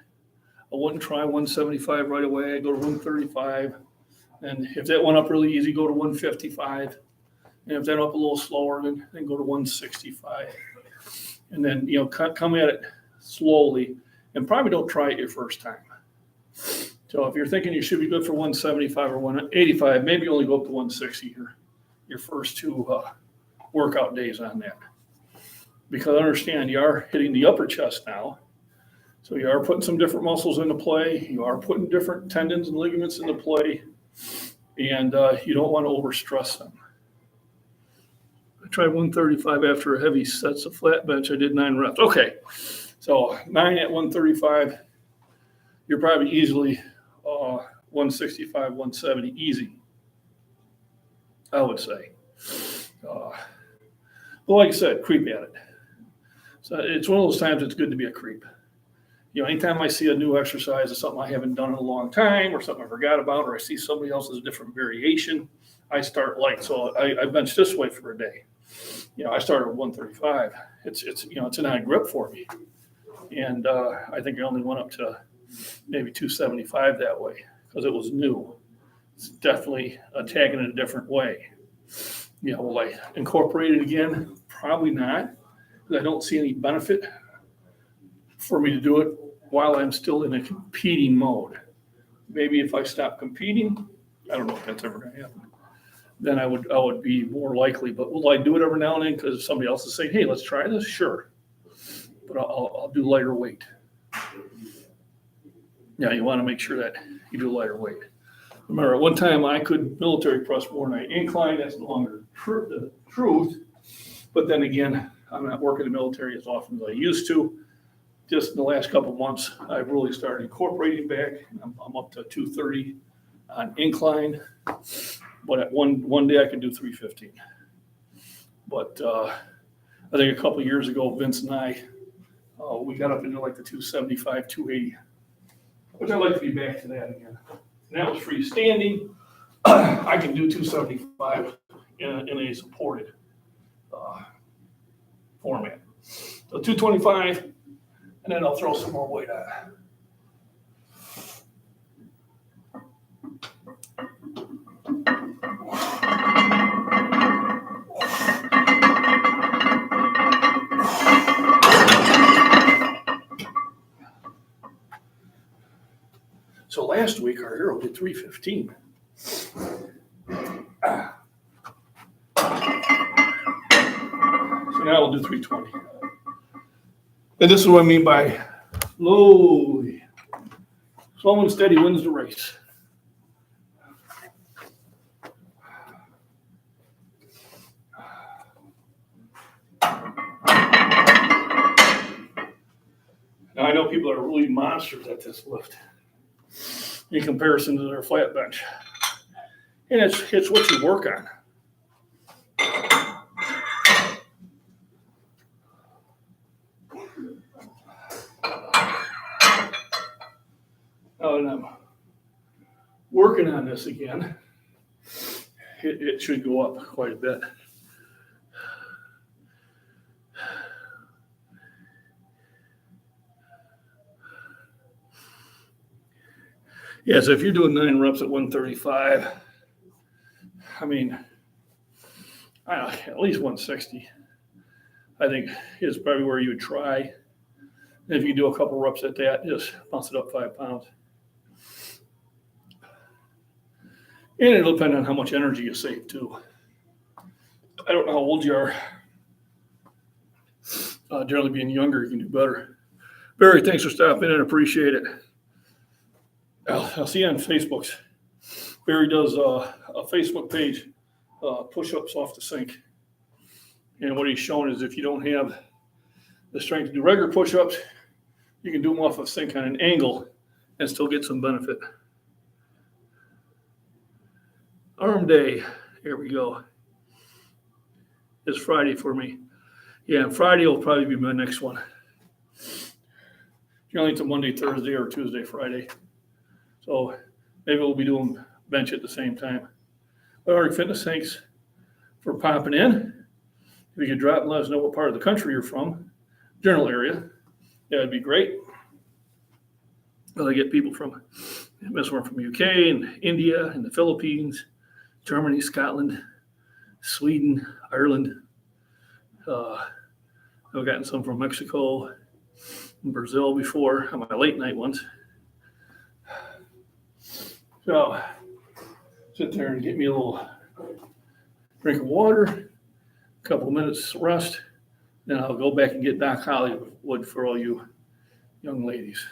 I wouldn't try 175 right away. I go to 135. And if that went up really easy, go to 155. And if that went up a little slower, then go to 165. And then, come at it slowly and probably don't try it your first time. So if you're thinking you should be good for 175 or 185, maybe only go up to 160 your first two workout days on that. Because understand, you are hitting the upper chest now. So you are putting some different muscles into play. You are putting different tendons and ligaments into play. And you don't want to overstress them. I tried 135 after a heavy sets of flat bench. I did 9 reps. Okay, so 9 at 135, you're probably easily 165, 170, easy, I would say. But like I said, creep at it. So it's one of those times it's good to be a creep. Anytime I see a new exercise or something I haven't done in a long time or something I forgot about or I see somebody else's different variation, I start light. So I bench this way for a day. I started at 135. It's an odd grip for me. And I think I only went up to maybe 275 that way because it was new. It's definitely attacking it a different way. Will I incorporate it again? Probably not, because I don't see any benefit for me to do it while I'm still in a competing mode. Maybe if I stop competing, I don't know if that's ever going to happen, then I would be more likely. But will I do it every now and then because somebody else is saying, hey, let's try this? Sure. But I'll do lighter weight. Yeah, you want to make sure that you do lighter weight. Remember, at one time I could military press more than I incline. That's no longer the truth. But then again, I'm not working in the military as often as I used to. Just in the last couple of months, I've really started incorporating back. I'm up to 230 on incline. But at one day I could do 315. But I think a couple of years ago, Vince and I, we got up into like the 275, 280, which I'd like to be back to that again. And that was freestanding. I can do 275 in a supported format. So 225, and then I'll throw some more weight on it. So last week, our hero did 315. So now we'll do 320. And this is what I mean by slowly. Slow and steady wins the race. Now I know people are really monsters at this lift in comparison to their flat bench. And it's what you work on. And I'm working on this again. It should go up quite a bit. Yeah, so if you're doing 9 reps at 135, I mean, I don't know, at least 160, I think is probably where you would try. And if you do a couple reps at that, just bounce it up 5 pounds. And it'll depend on how much energy you save too. I don't know how old you are. Generally being younger, you can do better. Barry, thanks for stopping in. I appreciate it. I'll see you on Facebook. Barry does a Facebook page, push-ups off the sink. And what he's showing is if you don't have the strength to do regular push-ups, you can do them off a sink on an angle and still get some benefit. Arm Day, here we go. It's Friday for me. Yeah, Friday will probably be my next one. Generally it's a Monday, Thursday, or Tuesday, Friday. So maybe we'll be doing bench at the same time. But Arctic Fitness, thanks for popping in. If you could drop and let us know what part of the country you're from, general area, that'd be great. Well, I get people from UK and India and the Philippines, Germany, Scotland, Sweden, Ireland. I've gotten some from Mexico and Brazil before on my late night ones. So sit there and get me a little drink of water, a couple of minutes rest, then I'll go back and get Doc Hollywood for all you young ladies.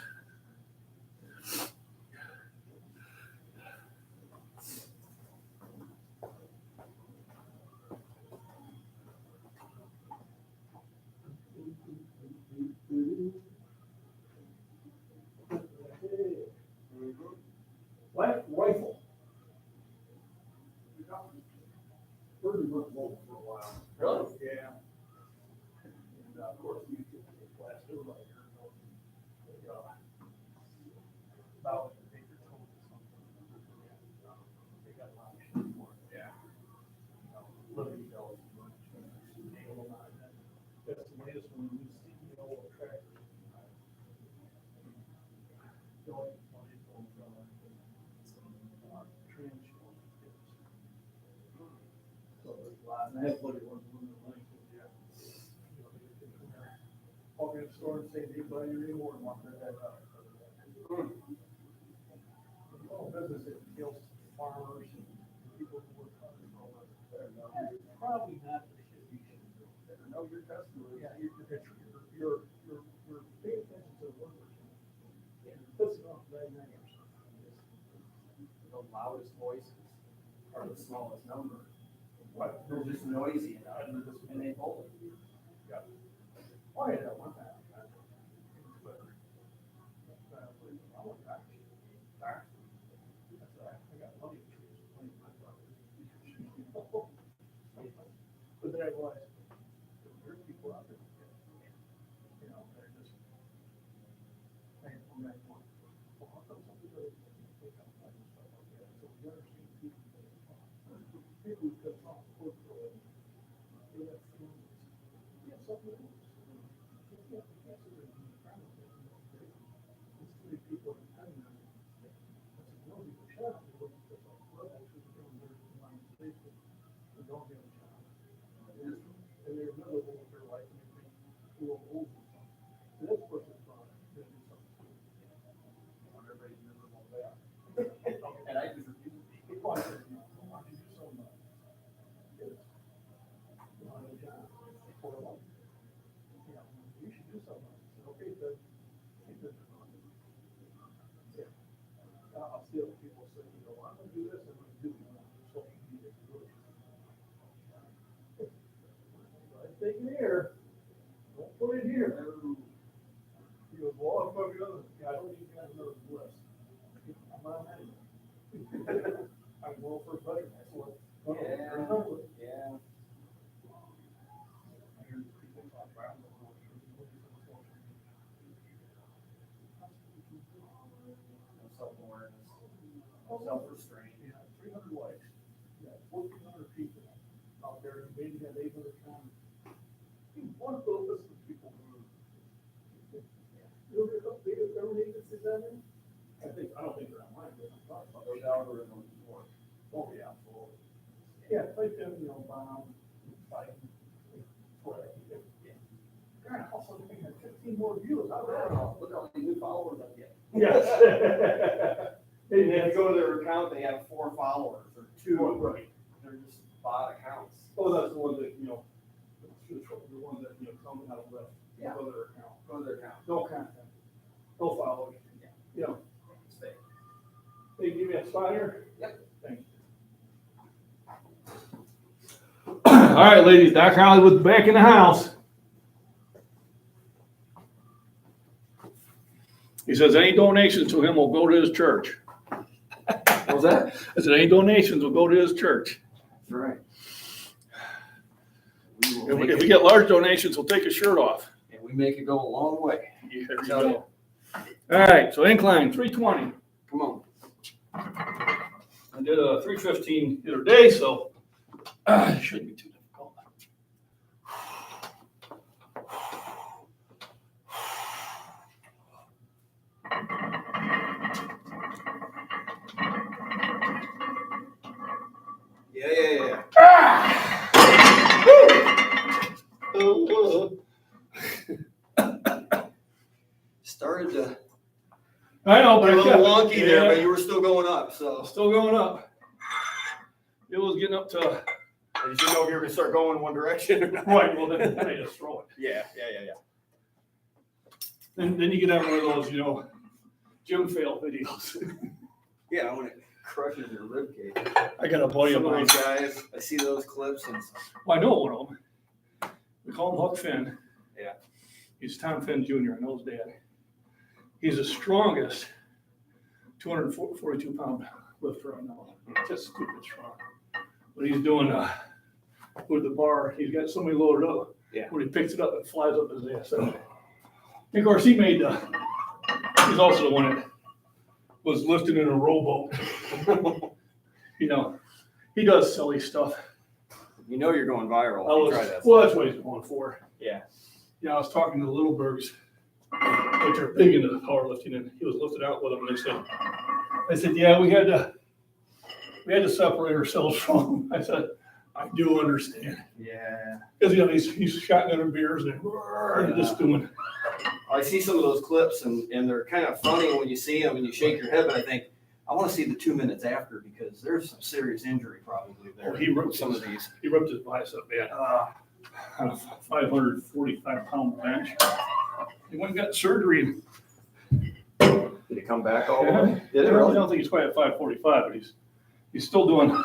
Black rifle. Birdie went low for a while. Really? Yeah. And of course, you get the last everybody here knows about they got a lot of shit for it. Yeah. Liberty Bells. That's the latest one, new CEO of Tractor. And I have buddy one in the link, yeah. Walk in the store and say, do you buy your reward and walk right back out. All business that kills farmers and people who work hard and all that. Probably not the shit you should do. Better know your customers. Yeah, you're paying attention to the workers. Yeah, pissing off 99%. The loudest voices are the smallest number. What? They're just noisy enough, and they hold it. Oh, yeah, one time. But then I realized, there's people out there, you know, they're just, saying, I'm not going, well, how come some people take out like and stuff like that? So we understand people who could talk quick for a living. They have families. They have something else. You can't sit there and be proud of it. There's too many people depending on it. I said, no, you can shut up. You look at this, well, actually, they're doing their mind safety. They don't have a job. And there's another one with their life and they think, well, old or something. And this person's gonna do something. Everybody's miserable there. And I just refuse to be. People are saying, no, I want you to do so much. It's not a job. For a life. You know, you should do so much. I said, okay, but keep it. Yeah. I'll see other people say, you know, I'm gonna do this, I'm gonna do it. Social media. Take it here. Don't put it here. He goes, well, I'm probably gonna, yeah, I don't need to have another list. I'm not anyway. I'm going for a budget. That's what. Yeah. Yeah. I hear these people talk about it. Self-awareness, self-restraint. Yeah, 300 likes. Yeah, 1,400 people out there, and maybe have 800 comments. One of those people who. You look at those big government agencies out there? I don't think they're online, but I'm talking about Those algorithms work. Oh, yeah, absolutely. Yeah, like them, you know, bomb, fight, play. God, also, they had 15 more views. I don't know. Look how many new followers I get. Yes. And if you go to their account, they have 4 followers or 2. Right. They're just bot accounts. Oh, that's the one that, you know, the one that, you know, come out of left. Yeah. Go to their account. Go to their account. No content. No followers. Yeah. You know, It's fake. they give me a spot here? Yep. Thank you. All right, ladies, Doc Hollywood's back in the house. He says any donations to him will go to his church. Or How's that? I said, any donations will go to his church. That's right. If we get large donations, we'll take his shirt off. And we make it go a long way. Yeah, there you Tell go. All right, so incline, 320. Come on. I did a 315 the other day, so it shouldn't be too difficult. Yeah. Started to I know, be but a I little kept- wonky there, yeah, but you were still going up, so. still going up. It was getting up to, I just didn't know if you were gonna start going in one direction or not. right, well, then I just throw it. Yeah. Then you get out one of those, gym fail videos. Yeah, when it crushes your ribcage. I got a buddy of Some of mine. those guys, I see those clips and Well, I know one of them. We call him Huck Finn. Yeah. He's Tom Finn Jr., I know his dad. He's the strongest 242-pound lifter I know. Just stupid strong. But he's doing with the bar, he's got somebody loaded up. Yeah. When he picks it up, it flies up his ass. And of course, he's also the one that was lifting in a rowboat. He does silly stuff. you know you're going viral. I if you was, try that. well, that's what he's going for. Yeah. Yeah, I was talking to the Littlebergs, which are big into powerlifting, and he was lifting out with them, and I said, yeah, we had to separate ourselves from him. I said, I do understand. Yeah. Because, he's shotgunning beers and just doing, I see some of those clips and they're kind of funny when you see them and you shake your head, but I think, I want to see the 2 minutes after because there's some serious injury probably there. he ripped some of these. He ripped his bicep bad on a 545-pound bench. He went and got surgery. Did it come back all the way? Did it I really? don't think he's quite at 545, but he's still doing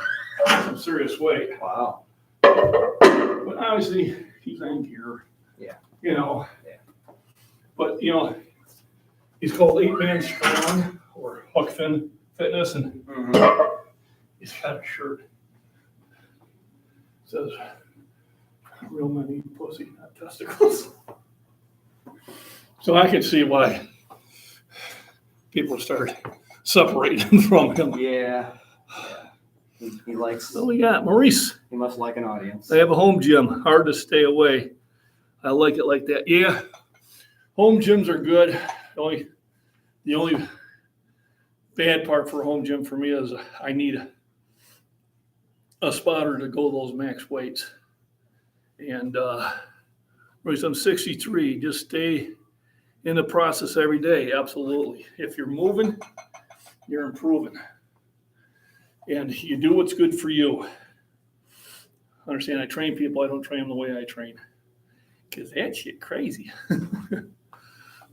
some serious weight. Wow. But obviously, he's on gear. Yeah. Yeah. But, he's called 8-Man Strong or Huck Finn Fitness, and he's got a shirt. It says, real men eat pussy, not testicles. So I can see why people started separating from him. Yeah. He likes, So we got Maurice. he must like an audience. They have a home gym, hard to stay away. I like it like that. Yeah, home gyms are good. The only bad part for a home gym for me is I need a spotter to go those max weights. And Maurice, I'm 63. Just stay in the process every day. Absolutely. If you're moving, you're improving. And you do what's good for you. Understand, I train people, I don't train them the way I train. Because that shit crazy.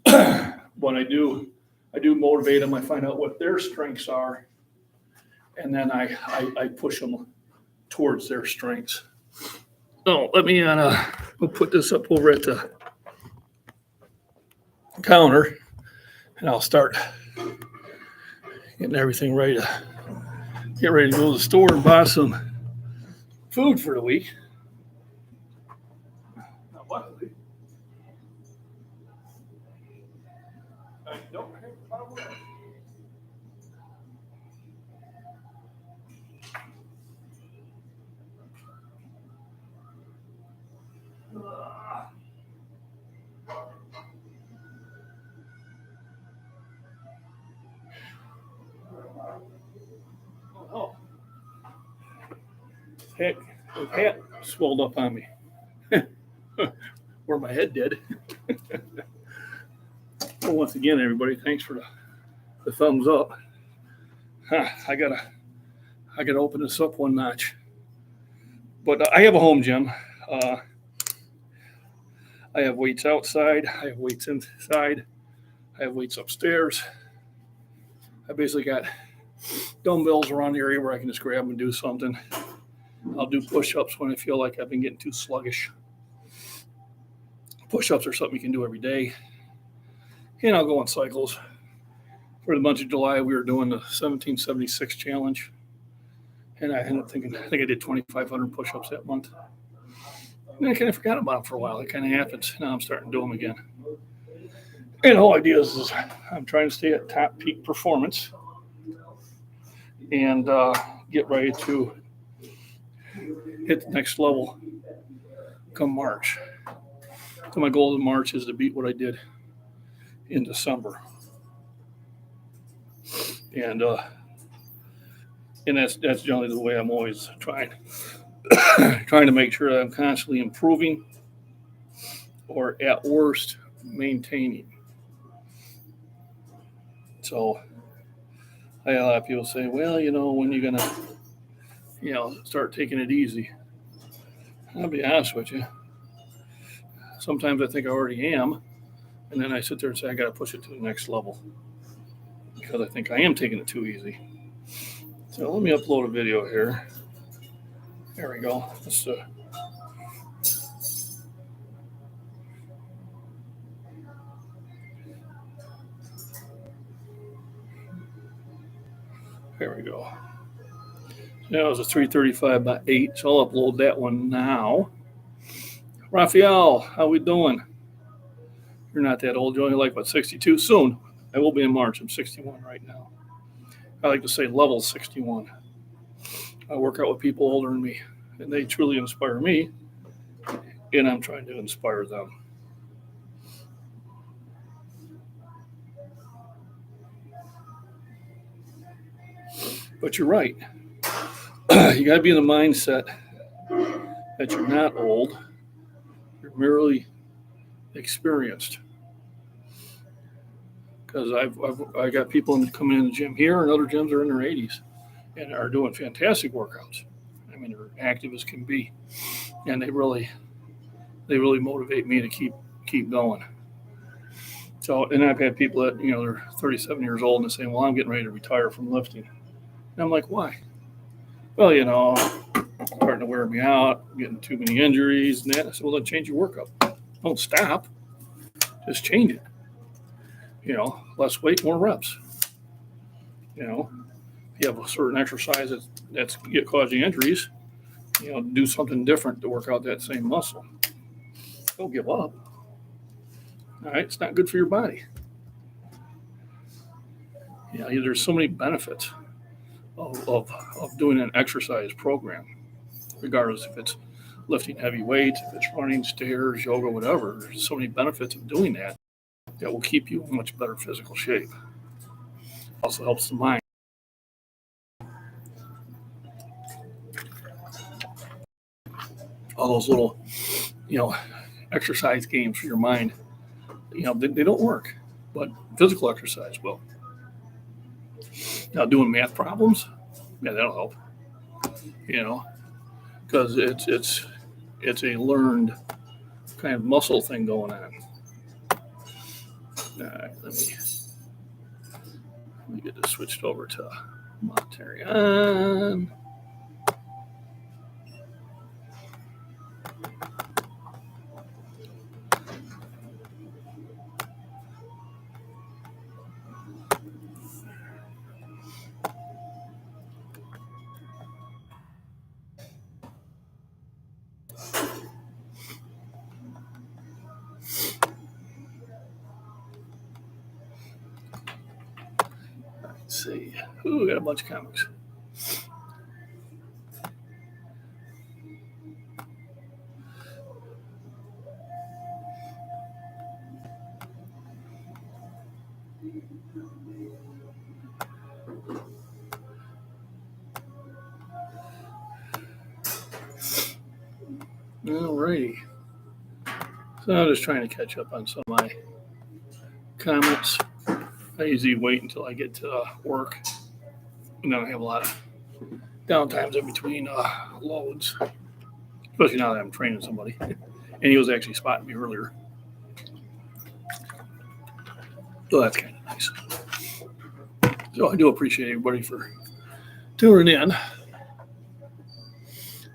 But I do motivate them. I find out what their strengths are. And then I push them towards their strengths. So let me we'll put this up over at the counter. And I'll start getting everything ready to get ready to go to the store and buy some food for the week. Not luckily. I don't have a lot of work. Oh. Heck, the hat swelled up on me. Where my head did. Well, once again, everybody, thanks for the thumbs up. I gotta open this up one notch. But I have a home gym. I have weights outside. I have weights inside. I have weights upstairs. I basically got dumbbells around the area where I can just grab them and do something. I'll do push-ups when I feel like I've been getting too sluggish. Push-ups are something you can do every day. And I'll go on cycles. for the month of July, we were doing the 1776 challenge. And I think I did 2,500 push-ups that month. And I kind of forgot about them for a while. It kind of happens. Now I'm starting to do them again. And the whole idea is I'm trying to stay at top peak performance and get ready to hit the next level come March. So my goal in March is to beat what I did in December. And that's generally the way I'm always trying to make sure that I'm constantly improving or at worst maintaining. So I had a lot of people say, well, when you're gonna, start taking it easy. I'll be honest with you. Sometimes I think I already am, and then I sit there and say I got to push it to the next level because I think I am taking it too easy. So let me upload a video here. There we go. There we go. That was a 335 by 8, so I'll upload that one now. Raphael, how we doing? You're not that old. You're only like, 62? Soon. I will be in March. I'm 61 right now. I like to say level 61. I work out with people older than me, and they truly inspire me, and I'm trying to inspire them. But you're right. You got to be in the mindset that you're not old. You're merely experienced. Because I got people coming in the gym here, and other gyms are in their 80s and are doing fantastic workouts. I mean, they're active as can be, and they really motivate me to keep going. So, and I've had people that they're 37 years old and they're saying, "Well, I'm getting ready to retire from lifting," and I'm like, "Why?" Well, starting to wear me out, getting too many injuries and that. I said, "Well, then change your workout. Don't stop. Just change it. Less weight, more reps. If you have a certain exercise that's causing injuries, do something different to work out that same muscle. Don't give up. All right, it's not good for your body. There's so many benefits of doing an exercise program, regardless if it's lifting heavy weights, if it's running, stairs, yoga, whatever. There's so many benefits of doing that will keep you in much better physical shape. Also helps the mind. All those little, exercise games for your mind, they don't work, but physical exercise will. Now, doing math problems, that'll help. Because it's a learned kind of muscle thing going on. All right, let me get this switched over to monetary on. Let's see. Ooh, we got a bunch of comics. Alrighty. So I'm just trying to catch up on some of my comments. I usually wait until I get to work, and then I have a lot of downtimes in between loads, especially now that I'm training somebody. And he was actually spotting me earlier. So that's kind of nice. So I do appreciate everybody for tuning in. I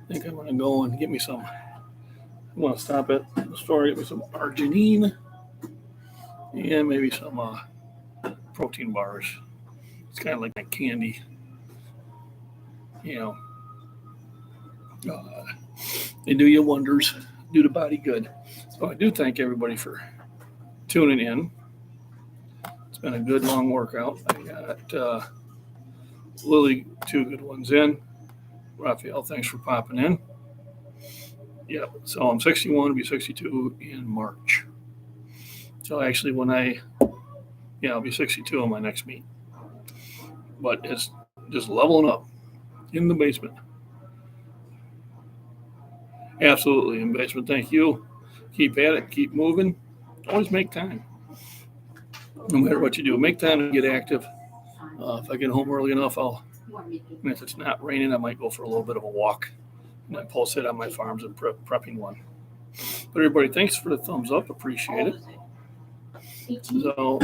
think I'm going to go and get me some. I want to stop at the store, get me some arginine and maybe some protein bars. It's kind of like that candy, you know. They do you wonders, do the body good. So I do thank everybody for tuning in. It's been a good long workout. I got Lily, 2 good ones in. Raphael, thanks for popping in. Yep. So I'm 61, I'll be 62 in March. So actually, I'll be 62 on my next meet. But it's just leveling up in the basement. Absolutely, in basement. Thank you. Keep at it. Keep moving. Always make time. No matter what you do, make time to get active. If I get home early enough, and if it's not raining, I might go for a little bit of a walk. And I pulse it on my farms and prepping one. But everybody, thanks for the thumbs up. Appreciate it. So,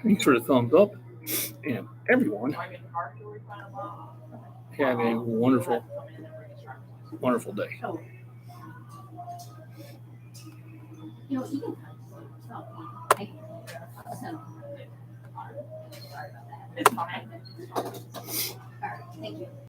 thanks for the thumbs up. And everyone, have a wonderful, wonderful day. You know, even. Sorry about that. It's fine. All right, thank you.